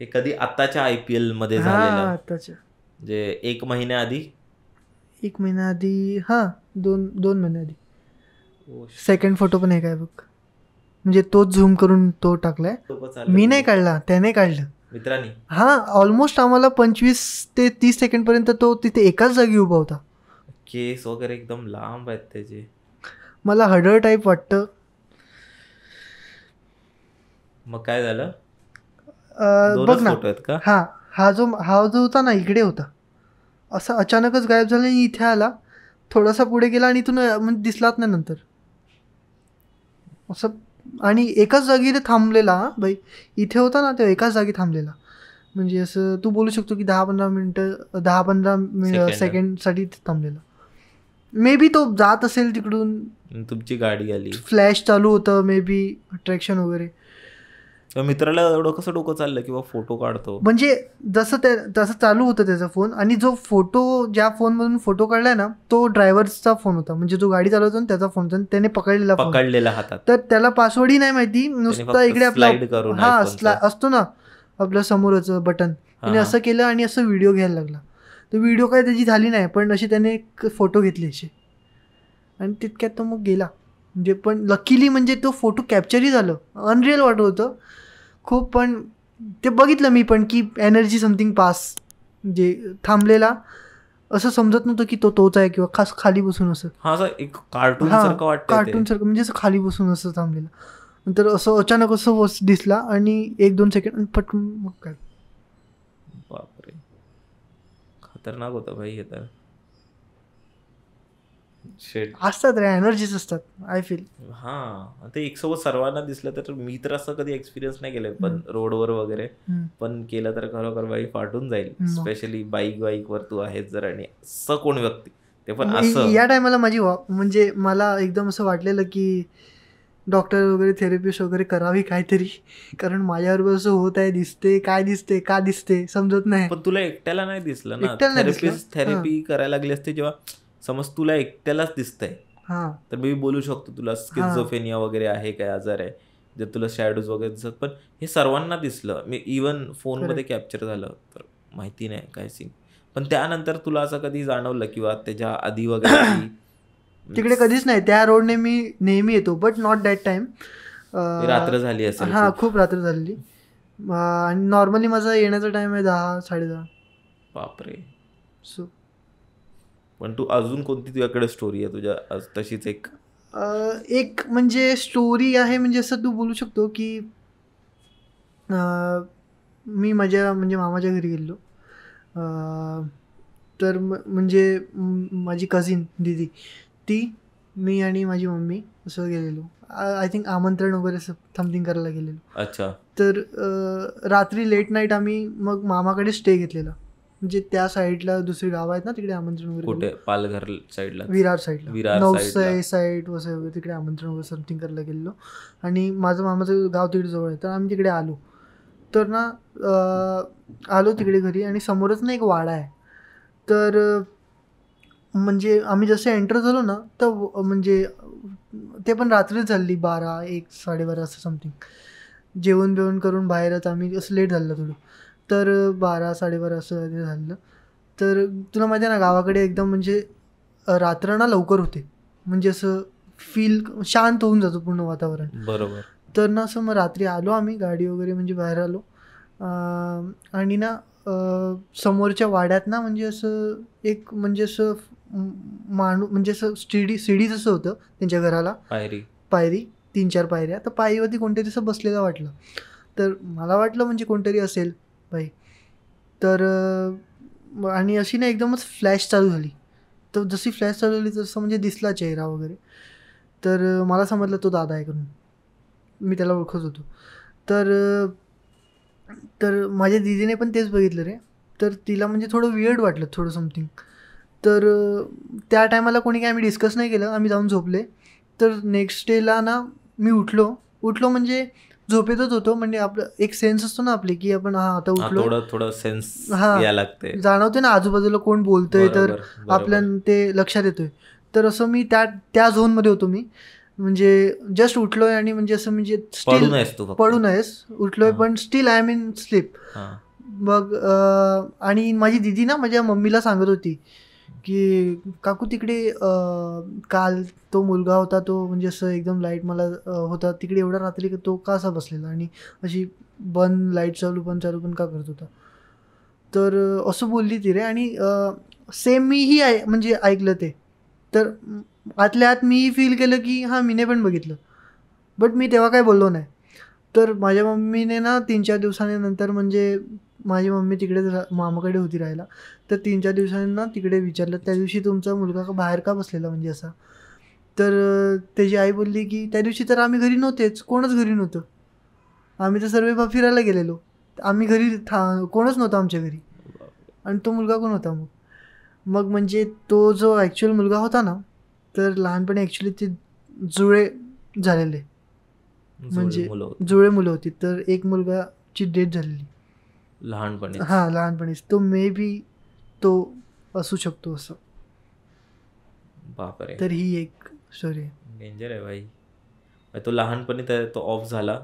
हे, कधी आताच्या IPL मध्ये झालेलं, आताच्या जे 1 महिन्याआधी, हां 2 महिन्याआधी. सेकंड फोटो पण आहे काय बघ, म्हणजे तोच झूम करून तो टाकलाय, मी नाही काढला, त्याने काढलं मित्रांनी. हां, ऑलमोस्ट आम्हाला 25 ते 30 सेकंड पर्यंत तो तिथे एकाच जागी उभा होता. केस वगैरे एकदम लांब आहेत त्याचे, मला हडर टाईप वाटतं. मग काय झालं बघ ना, हा जो होता ना इकडे होता, असं अचानकच गायब झाला आणि इथे आला, थोडासा पुढे गेला आणि इथून म्हणजे दिसलाच नाही नंतर असं, आणि एकाच जागी थांबलेला. बाई इथे होता ना, तो एकाच जागी थांबलेला, म्हणजे असं तू बोलू शकतो की 10-15 सेकंडसाठी थांबलेला. मे बी तो जात असेल तिकडून, तुमची गाडी आली, फ्लॅश चालू होतं, मे बी अट्रॅक्शन वगैरे. मित्राला एवढं कसं डोकं चाललं किंवा फोटो काढतो, म्हणजे जसं चालू होतं त्याचा फोन, आणि जो फोटो, ज्या फोनमधून फोटो काढलाय ना, तो ड्रायव्हरचा फोन होता, म्हणजे जो गाडी चालवतो ना त्याचा फोन होता, त्याने पकडलेला हातात. तर त्याला पासवर्डही नाही माहिती, नुसतं इकडे आपला असतो ना आपलं समोरच बटन, त्याने असं केलं आणि असं व्हिडिओ घ्यायला लागला. तर व्हिडिओ काय त्याची झाली नाही, पण असे त्याने फोटो घेतले असे, आणि तितक्यात तो मग गेला. म्हणजे पण लकीली म्हणजे तो फोटो कॅप्चरही झालं. अनरिअल वाटत होतं खूप, पण ते बघितलं मी पण की एनर्जी समथिंग पास, म्हणजे थांबलेला असं समजत नव्हतं की तोच आहे किंवा खास खाली बसून असं. हा असं एक कार्टून सारखं वाटतं कार्टून सारखं म्हणजे असं खाली बसून असं थांबलेलं. नंतर असं अचानक असं दिसला आणि 1-2 सेकंड आणि पटकन मग काय. बापरे, खतरनाक होतं भाई हे तर. शेट. असतात रे, एनर्जीज असतात आय फील. हा, ते एक सोबत सर्वांना दिसलं तर मी तर असं कधी एक्सपिरियन्स नाही केलंय, पण रोडवर वगैरे पण केलं तर खरोखर बाई फाटून जाईल. स्पेशली बाईक वर तू आहेस जर आणि असं कोण व्यक्ती ते पण असं. या टायमाला माझी म्हणजे मला एकदम असं वाटलेलं की डॉक्टर वगैरे थेरपिस्ट वगैरे करावी काहीतरी, कारण माझ्याबरोबर असं होत आहे, दिसते काय दिसते का दिसते समजत नाही. पण तुला एकट्याला नाही दिसलं ना. एकट्याला नाही दिसलं. थेरपी करायला लागली असते जेव्हा समज तुला एकट्यालाच दिसतंय हां तर मी बोलू शकतो तुला स्किझोफ्रेनिया वगैरे आहे, काय आजार आहे, जर तुला शॅडोज वगैरे दिसत. पण हे सर्वांना दिसलं, मी इवन फोनमध्ये कॅप्चर झालं तर माहिती नाही काय सीन. पण त्यानंतर तुला असं कधी जाणवलं किंवा त्याच्या आधी वगैरे तिकडे कधीच नाही. त्या रोडने मी नेहमी येतो बट नॉट दॅट टाइम. रात्र झाली असेल. हां खूप रात्र झालेली आणि नॉर्मली माझा येण्याचा टाइम आहे 10-10:30. बापरे. सो पण तू अजून कोणती तुझ्याकडे स्टोरी आहे तुझ्या तशीच एक म्हणजे स्टोरी आहे, म्हणजे असं तू बोलू शकतो की मी माझ्या म्हणजे मामाच्या घरी गेलो. तर म्हणजे माझी कझिन दीदी ती, मी आणि माझी मम्मी असं गेलेलो. आय थिंक आमंत्रण वगैरे असं समथिंग करायला गेलेलो. अच्छा. तर रात्री लेट नाईट आम्ही मग मामाकडे स्टे घेतलेला. म्हणजे त्या साईडला दुसरी गाव आहेत ना तिकडे आमंत्रण वगैरे. कुठे? पालघर साईडला, विरार साईडला, नवसाई साईड वगैरे तिकडे आमंत्रण वगैरे समथिंग करायला गेलेलो. आणि माझं मामाचं गाव तिकडे जवळ आहे तर आम्ही तिकडे आलो. तर ना आलो तिकडे घरी आणि समोरच ना एक वाडा आहे. तर म्हणजे आम्ही जसं एंटर झालो ना तर म्हणजे ते पण रात्रीच झाली 12-1 12:30 असं समथिंग. जेवण बिवण करून बाहेरच आम्ही असं लेट झालं थोडं. तर 12-12:30 असं झालं. तर तुला माहिती आहे ना गावाकडे एकदम म्हणजे रात्र ना लवकर होते, म्हणजे असं फील शांत होऊन जातो पूर्ण वातावरण. बरोबर. तर ना असं मग रात्री आलो आम्ही गाडी वगैरे म्हणजे बाहेर आलो आणि ना समोरच्या वाड्यात ना म्हणजे असं एक म्हणजे असं म्हणजे असं शिडी जसं होतं त्यांच्या घराला, पायरी 3-4 पायऱ्या. तर पायरीवरती कोणतरी असं बसलेलं वाटलं. तर मला वाटलं म्हणजे कोणतरी असेल बाई. तर आणि अशी ना एकदमच फ्लॅश चालू झाली. तर जशी फ्लॅश चालू झाली तसं म्हणजे दिसला चेहरा वगैरे. तर मला समजलं तो दादा आहे करून, मी त्याला ओळखत होतो. तर माझ्या दीदीने पण तेच बघितलं रे. तर तिला म्हणजे थोडं वियर्ड वाटलं, थोडं समथिंग. तर त्या टायमाला कोणी काय आम्ही डिस्कस नाही केलं, आम्ही जाऊन झोपले. तर नेक्स्ट डेला ना मी उठलो म्हणजे झोपेतच होतो, म्हणजे आपलं एक सेन्स असतो ना आपली की आपण आता उठलो, थोडं सेन्स लागते, जाणवते ना आजूबाजूला कोण बोलतोय तर आपल्या ते लक्षात येतोय. तर असं मी त्या झोनमध्ये होतो मी, म्हणजे जस्ट उठलोय आणि म्हणजे असं म्हणजे स्टील पडून आहेस उठलोय पण still I am in sleep. मग आणि माझी दिदी ना माझ्या मम्मीला सांगत होती की काकू तिकडे काल तो मुलगा होता तो म्हणजे असं एकदम लाईट मला होता तिकडे एवढ्या रात्री तो का असा बसलेला आणि अशी बंद लाईट चालू पण का करत होता. तर असं बोलली ती रे. आणि सेम मीही म्हणजे ऐकलं ते. तर आतल्या आत मीही फील केलं की हां मीने पण बघितलं, बट मी तेव्हा काय बोललो नाही. तर माझ्या मम्मीने ना 3-4 दिवसांनी नंतर, म्हणजे माझी मम्मी तिकडेच मामाकडे होती राहायला, तर 3-4 दिवसांनी ना तिकडे विचारलं त्या दिवशी तुमचा मुलगा बाहेर का बसलेला म्हणजे असा. तर त्याची आई बोलली की त्या दिवशी तर आम्ही घरी नव्हतेच, कोणच घरी नव्हतं, आम्ही तर सर्व फिरायला गेलेलो, आम्ही घरी कोणच नव्हतं आमच्या घरी. आणि तो मुलगा कोण होता मग म्हणजे तो जो ॲक्च्युअल मुलगा होता ना, तर लहानपणी ॲक्च्युली ते जुळे झालेले, म्हणजे जुळे मुलं होती. तर एक मुलगाची डेथ झालेली लहानपणी. हां लहानपणीच. तो मे बी तो असू शकतो असं. बापरे. तर ही एक स्टोरी आहे. डेंजर आहे भाई. तो लहानपणी तो ऑफ झाला,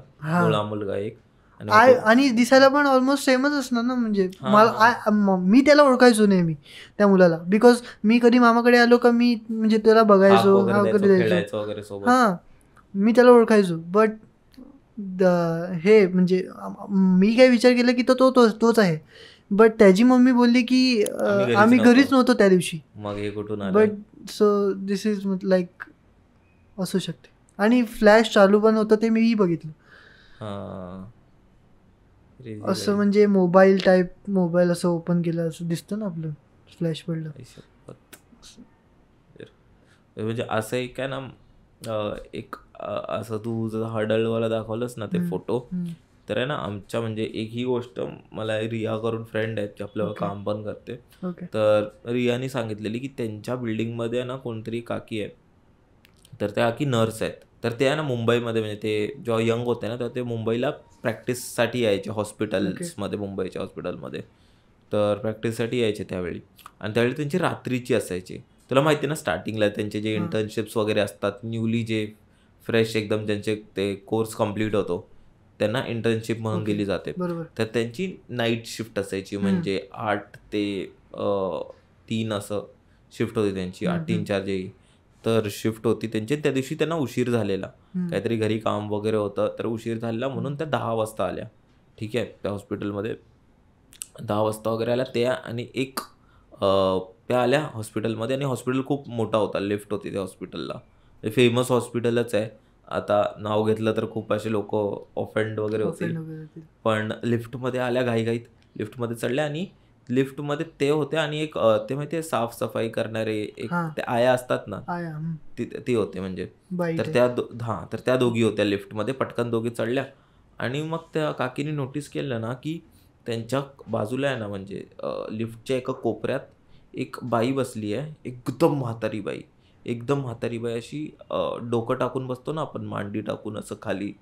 मुलगा एक, आणि दिसायला पण ऑलमोस्ट सेमच असणार ना, म्हणजे मला मी त्याला ओळखायचो नेहमी त्या मुलाला, बिकॉज मी कधी मामाकडे आलो का मी म्हणजे त्याला बघायचो, हां मी त्याला ओळखायचो. बट हे म्हणजे मी काय विचार केला की तोच आहे, बट त्याची मम्मी बोलली की आम्ही घरीच नव्हतो त्या दिवशी. मग हे कुठून आलं? But so this is like असू शकते. आणि फ्लॅश चालू पण होतं ते मीही बघितलं. हां. असं म्हणजे मोबाईल असं ओपन केलं असं दिसतं ना आपलं, फ्लॅश पडलं. म्हणजे असं एक काय ना एक असं तू जर हडलवाला दाखवलंस ना ते फोटो, तर आहे ना आमच्या म्हणजे एक ही गोष्ट मला रिया करून फ्रेंड आहेत की आपल्यावर काम पण करते. तर रियाने सांगितलेली की त्यांच्या बिल्डिंगमध्ये ना कोणतरी काकी आहे, तर त्या काकी नर्स आहेत. तर ते आहे ना मुंबईमध्ये म्हणजे ते जेव्हा यंग होते ना तेव्हा ते मुंबईला प्रॅक्टिससाठी यायचे हॉस्पिटल्समध्ये, मुंबईच्या हॉस्पिटलमध्ये. तर प्रॅक्टिससाठी यायचे त्यावेळी, आणि त्यावेळी त्यांची रात्रीची असायची. तुला माहिती ना स्टार्टिंगला त्यांचे जे इंटर्नशिप्स वगैरे असतात, न्यूली जे फ्रेश एकदम ज्यांचे ते कोर्स कंप्लीट होतो त्यांना इंटर्नशिप म्हणून दिली जाते. तर त्यांची नाईट शिफ्ट असायची, म्हणजे 8 ते 3 असं शिफ्ट होती त्यांची, 8 3 4 जे. तर शिफ्ट होती त्यांची. त्या दिवशी त्यांना उशीर झालेला, काहीतरी घरी काम वगैरे होतं, तर उशीर झालेला म्हणून त्या 10 वाजता आल्या. ठीक आहे, त्या हॉस्पिटलमध्ये 10 वाजता वगैरे आल्या त्या. आणि एक त्या आल्या हॉस्पिटलमध्ये, आणि हॉस्पिटल खूप मोठा होता, लिफ्ट होती त्या हॉस्पिटलला. फेमस हॉस्पिटलच आहे. आता नाव घेतलं तर खूप असे लोक ऑफेंड वगैरे होतील, पण लिफ्टमध्ये आल्या घाईघाईत, लिफ्टमध्ये चढल्या, आणि लिफ्टमध्ये ते होते, आणि एक ते माहिती आहे साफसफाई करणारे एक ते आया असतात ना, ती होते म्हणजे. तर त्या दोघी होत्या लिफ्टमध्ये, पटकन दोघी चढल्या. आणि मग त्या काकीने नोटीस केलं ना की त्यांच्या बाजूला आहे ना, म्हणजे लिफ्टच्या एका कोपऱ्यात एक बाई बसली आहे, एकदम म्हातारी बाई अशी, डोकं टाकून बसतो ना आपण, मांडी टाकून असं खाली,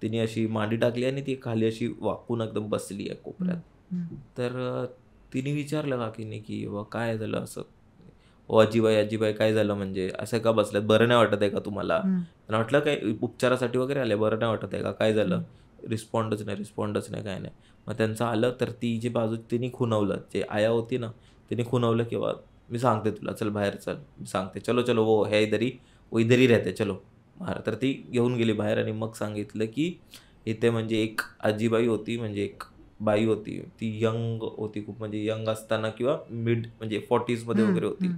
तिने अशी मांडी टाकली आणि ती खाली अशी वाकून एकदम बसली आहे कोपऱ्यात. तर तिने विचारलं काकीने की काय झालं असं, आजीबाई काय झालं, म्हणजे असं का बसल्यात, बरं नाही वाटत आहे का तुम्हाला? त्यांना वाटलं काय उपचारासाठी वगैरे आले, बरं नाही वाटत आहे का, काय झालं? रिस्पॉन्डच नाही, काय नाही. मग त्यांचं आलं, तर ती जी बाजू तिने खुणवलं, जे आया होती ना तिने खुणवलं, किंवा मी सांगते तुला, चल बाहेर चल, मी सांगते, चलो वो है इधरी रहते, चलो बाहेर. तर ती घेऊन गेली बाहेर, आणि मग सांगितलं की इथे म्हणजे एक आजीबाई होती, म्हणजे एक बाई होती, ती यंग होती खूप, म्हणजे यंग असताना किंवा मिड म्हणजे 40sमध्ये वगैरे होती.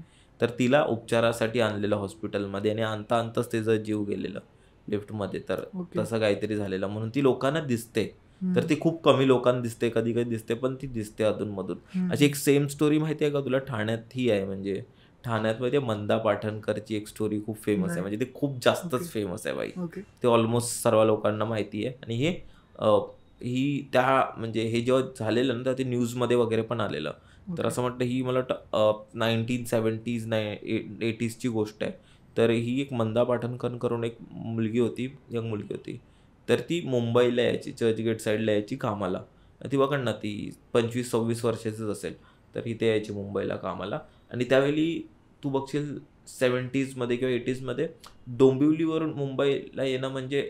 तर तिला उपचारासाठी आणलेलं हॉस्पिटलमध्ये, आणि आणताच तिचा जीव गेलेला लिफ्टमध्ये. तर तसं काहीतरी झालेलं, म्हणून ती लोकांना दिसते. तर ती खूप कमी लोकांना दिसते, कधी कधी दिसते, पण ती दिसते अधूनमधून. अशी एक सेम स्टोरी माहिती आहे का तुला, ठाण्यात ही आहे. म्हणजे ठाण्यात मध्ये मंदा पाटणकरची एक स्टोरी खूप फेमस आहे, म्हणजे ते खूप जास्तच फेमस आहे बाई. ते ऑलमोस्ट सर्व लोकांना माहिती आहे. आणि हे ही त्या म्हणजे हे जेव्हा झालेलं ना, तर ते न्यूजमध्ये वगैरे पण आलेलं. तर असं म्हटलं, ही मला वाटतं 1970s 80sची गोष्ट आहे. तर ही एक मंदा पाटणकर करून एक मुलगी होती, यंग मुलगी होती. तर ती मुंबईला यायची, चर्चगेट साईडला यायची कामाला. ती बघ ना, ती 25-26 वर्षाचीच असेल. तर इथे यायची मुंबईला कामाला. आणि त्यावेळी तू बघशील 70sमध्ये किंवा 80sमध्ये डोंबिवलीवरून मुंबईला येणं म्हणजे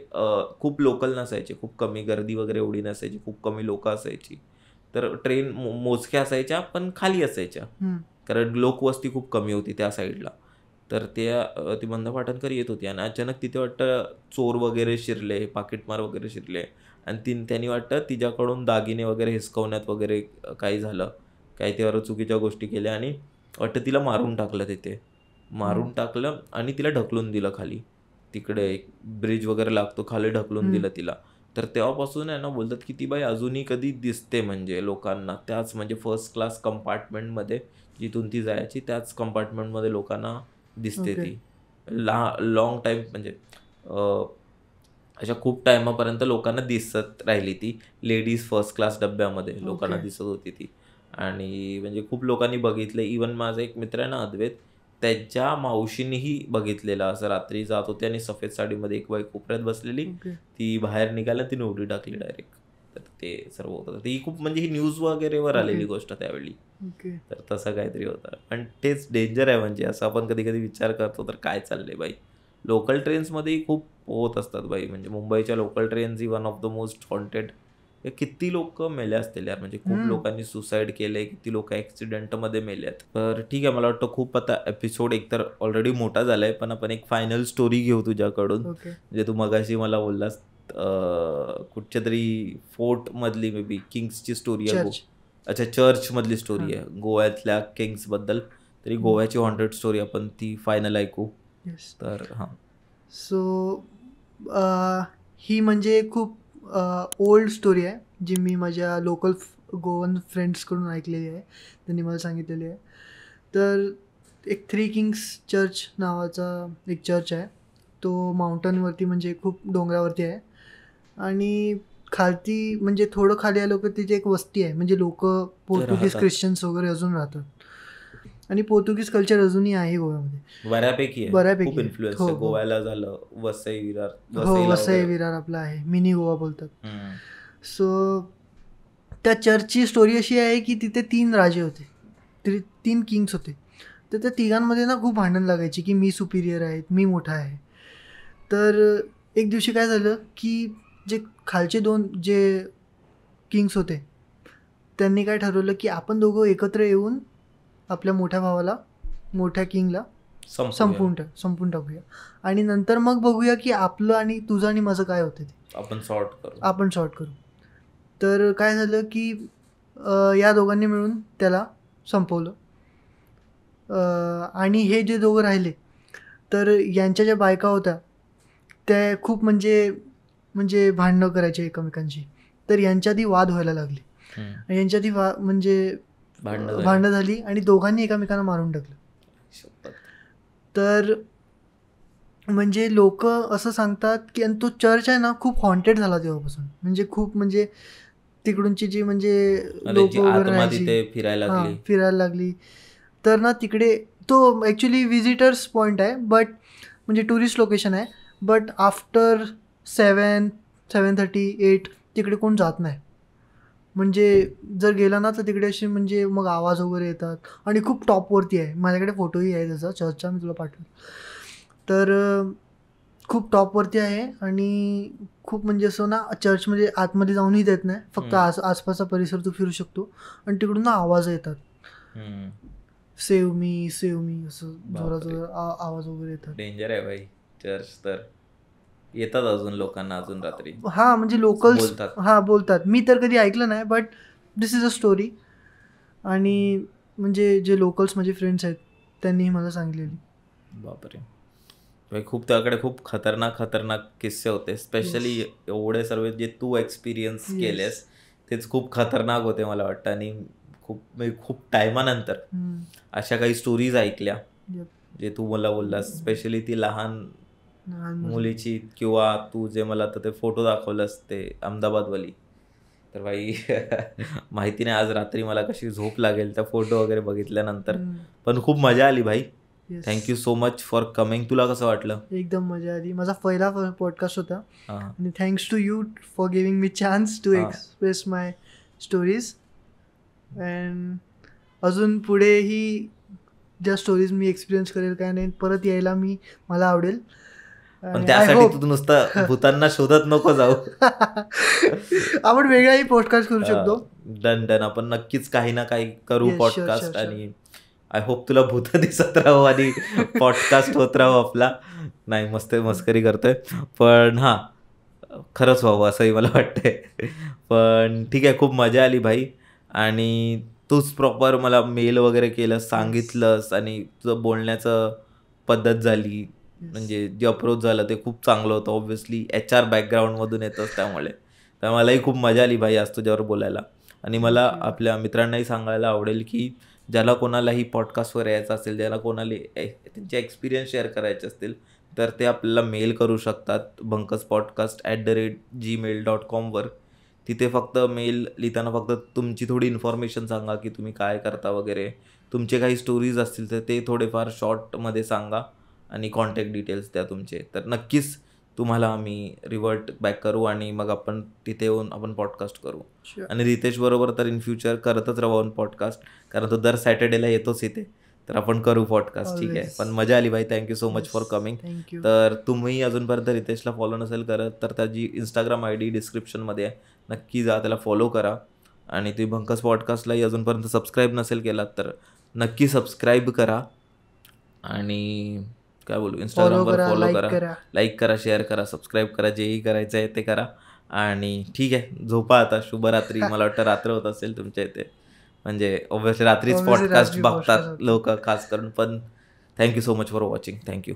खूप लोकल नसायचे, खूप कमी गर्दी वगैरे एवढी नसायची, खूप कमी लोकं असायची. तर ट्रेन मोजक्या असायच्या, पण खाली असायच्या, कारण लोकवस्ती खूप कमी होती त्या साईडला. तर ती मंदा पाटणकर येत होती, आणि अचानक तिथे वाटतं चोर वगैरे शिरले, पाकिटमार वगैरे शिरले, आणि त्यांनी वाटतं तिच्याकडून दागिने वगैरे हिसकवण्यात वगैरे काही झालं, काही त्यावर चुकीच्या गोष्टी केल्या, आणि वाटतं तिला मारून टाकलं आणि तिला ढकलून दिलं खाली. तिकडे एक ब्रिज वगैरे लागतो, खाली ढकलून दिलं तिला. तर तेव्हापासून आहे ना, बोलतात की ती बाई अजूनही कधी दिसते, म्हणजे लोकांना त्याच म्हणजे फर्स्ट क्लास कंपार्टमेंटमध्ये जिथून ती जायची, त्याच कंपार्टमेंटमध्ये लोकांना दिसते ती. लॉंग टाईम म्हणजे अशा खूप टायमापर्यंत लोकांना दिसत राहिली ती. लेडीज फर्स्ट क्लास डब्यामध्ये लोकांना दिसत होती ती. आणि म्हणजे खूप लोकांनी बघितलं. इवन माझा एक मित्र आहे ना अद्वैत, त्याच्या मावशीनेही बघितलेलं, असं रात्री जात होते आणि सफेद साडीमध्ये एक बाई कोपऱ्यात बसलेली, ती बाहेर निघाल्या, तिने उडी टाकली डायरेक्ट. तर ते सर्व होतं. ती खूप म्हणजे ही न्यूज वगैरेवर आलेली गोष्ट त्यावेळी. तर तसं काहीतरी होतं. पण तेच डेंजर आहे, म्हणजे असं आपण कधी कधी विचार करतो, तर काय चाललंय बाई. लोकल ट्रेन्समध्येही खूप होत असतात बाई, म्हणजे मुंबईच्या local trains he one of the most haunted. किती लोक मेले असतील यार, म्हणजे खूप लोकांनी सुसाईड केलंय, किती लोक ऍक्सिडेंटमध्ये मेलेत. तर ठीक आहे, मला वाटतं खूप आता एपिसोड एकतर ऑलरेडी मोठा झालाय, पण आपण एक फायनल स्टोरी घेऊ तुझ्याकडून. म्हणजे तू मगाशी मला बोललास कुठच्या तरी फोर्ट मधली मे बी किंग्सची स्टोरी आहे. अच्छा, चर्च मधली स्टोरी आहे गोव्यातल्या किंग्स बद्दल. तरी गोव्याची हॉन्टेड स्टोरी आपण ती फायनल ऐकू. येस. तर हां, सो ही म्हणजे खूप ओल्ड स्टोरी आहे जी मी माझ्या लोकल गोवन फ्रेंड्सकडून ऐकलेली आहे. त्यांनी मला सांगितलेली आहे. तर एक 3 किंग्स चर्च नावाचा एक चर्च आहे. तो माउंटनवरती म्हणजे खूप डोंगरावरती आहे. आणि खालती म्हणजे थोडं खाली आलो की तिथे एक वस्ती आहे. म्हणजे लोक पोर्तुगीज राहतात. ख्रिश्चन्स वगैरे अजून राहतात. आणि पोर्तुगीज कल्चर अजूनही आहे गोव्यामध्ये. बऱ्यापैकी आहे. बऱ्यापैकी खूप आहे. इन्फ्लुएन्स हो, आहे. हो. गोव्याला झालं, वसई विरार, हो, वसईला वसई वगैरे. विरार आपला आहे. मिनी गोवा बोलतात. हम्म. सो त्या चर्चची स्टोरी अशी आहे की तिथे 3 राजे होते. 3 किंग्स होते. तर त्या तिघांमध्ये ना खूप भांडण लागायची की मी सुपिरियर आहे, मी मोठा आहे. तर एक दिवशी काय झालं की जे खालचे 2 जे किंग्स होते त्यांनी काय ठरवलं की आपण दोघं एकत्र येऊन आपल्या मोठ्या भावाला, मोठ्या किंगला संपवून टाकूया. आणि नंतर मग बघूया की आपलं आणि तुझं आणि माझं काय होतं ते आपण सॉर्ट करू. तर काय झालं की या दोघांनी मिळून त्याला संपवलं. आणि हे जे दोघं राहिले तर यांच्या ज्या बायका होत्या त्या खूप म्हणजे भांडणं करायचे एकमेकांची. तर यांच्यातही वाद व्हायला लागले. आणि यांच्यातही म्हणजे भांडणं झाली आणि दोघांनी एकमेकांना मारून टाकलं. तर म्हणजे लोक असं सांगतात की आणि तो चर्च आहे ना खूप हॉन्टेड झाला तेव्हापासून. म्हणजे खूप म्हणजे तिकडूनची जी म्हणजे लोक वगैरे राहायची फिरायला लागली. तर ना तिकडे तो ॲक्च्युली विजिटर्स पॉईंट आहे बट म्हणजे टुरिस्ट लोकेशन आहे. बट आफ्टर 7:30 8 तिकडे कोण जात नाही. म्हणजे जर गेला ना तर तिकडे असे म्हणजे मग आवाज वगैरे येतात. आणि खूप टॉपवरती आहे. माझ्याकडे फोटोही आहे त्याचा चर्चचा, मी तुला पाठवेन. तर खूप टॉपवरती आहे आणि खूप म्हणजे असं ना चर्चमध्ये आतमध्ये जाऊनही देत नाही. फक्त आसपासचा परिसर तू फिरू शकतो. आणि तिकडून ना आवाज येतात, सेव्ह मी असं जोरात आवाज वगैरे येतात. डेंजर आहे भाई चर्च. तर येतात अजून लोकांना अजून रात्री. हा म्हणजे लोकल्स बोलतात. मी तर कधी ऐकलं नाही but this is a story. आणि म्हणजे जे लोकल्स माझे फ्रेंड्स आहेत त्यांनी मला सांगलेली. बापरे भाई, खूप त्याकडे खूप खतरनाक किस्से होते. स्पेशली एवढे सर्व जे तू एक्सपिरियन्स केलेस तेच खूप खतरनाक होते मला वाटतं. आणि खूप टायमानंतर अशा काही स्टोरीज ऐकल्या जे तू मला बोललास. स्पेशली ती लहान मुलीची, किंवा तू जे मला आता ते फोटो दाखवलंस ते अहमदाबादवाली. तर भाई माहिती नाही आज रात्री मला कशी झोप लागेल त्या फोटो वगैरे बघितल्यानंतर. पण खूप मजा आली भाई. Thank you so much for coming. तुला कसं वाटलं? एकदम मजा आली. माझा पहिला पॉडकास्ट होता. आणि thanks to you for giving me chance to express my stories. And अजून पुढेही ज्या स्टोरीज मी एक्सपिरियन्स करेल काय नाही परत यायला मला आवडेल. पण त्यासाठी तू नुसतं भूतांना शोधत नको जाऊ. आपण वेगळाही पॉडकास्ट करू शकतो. डन आपण नक्कीच काही ना काही करू पॉडकास्ट. आणि आय होप तुला भूत दिसत राहू आणि पॉडकास्ट होत राहू आपला. नाही मस्करी करतोय पण खरंच व्हावं असंही मला वाटतंय. पण ठीक आहे, खूप मजा आली भाई. आणि तूच प्रॉपर मला मेल वगैरे केलं, सांगितलंस आणि तुझं बोलण्याचं पद्धत झाली म्हणजे जे अप्रोच झालं ते खूप चांगलं होतं. ऑब्व्हियसली HR बॅकग्राऊंडमधून येतंच त्यामुळे. तर मलाही खूप मजा आली भाई आज तुझ्यावर बोलायला. आणि मला आपल्या मित्रांनाही सांगायला आवडेल की ज्याला कोणालाही पॉडकास्टवर यायचं असेल, ज्याला कोणाला त्यांचे एक्सपिरियन्स शेअर करायचे असतील तर ते आपल्याला मेल करू शकतात bunkaspodcast@gmail.com वर. तिथे फक्त मेल लिहिताना फक्त तुमची थोडी इन्फॉर्मेशन सांगा की तुम्ही काय करता वगैरे. तुमचे काही स्टोरीज असतील तर ते थोडेफार शॉर्टमध्ये सांगा आणि कॉन्टॅक्ट डिटेल्स द्या तुमचे. तर नक्कीच तुम्हाला आम्ही रिव्हर्ट बॅक करू आणि मग आपण तिथे येऊन आपण पॉडकास्ट करू. आणि रितेश बरोबर तर इन फ्युचर करतच राहू आपण पॉडकास्ट, कारण तो दर सॅटर्डेला येतोच इथे. तर आपण करू पॉडकास्ट. ठीक आहे. पण मजा आली भाई. Thank you so much for coming. तर तुम्ही अजूनपर्यंत रितेशला फॉलो नसेल करत तर त्याची इंस्टाग्राम ID डिस्क्रिप्शनमध्ये आहे, नक्की जा त्याला फॉलो करा. आणि तुम्ही भंकस पॉडकास्टलाही अजूनपर्यंत सबस्क्राईब नसेल केलात तर नक्की सबस्क्राईब करा. आणि काय बोलू, इंस्टाग्रामवर फॉलो करा, लाईक करा, शेअर करा, सबस्क्राईब करा, जेही करायचं आहे ते करा. आणि ठीक आहे, झोपा आता. शुभरात्री. मला वाटतं रात्र होत असेल तुमच्या इथे. म्हणजे ऑब्व्हियसली रात्रीच Obviously पॉडकास्ट रात्री बघतात podcast लोक खास करून. पण thank you so much for watching. Thank you.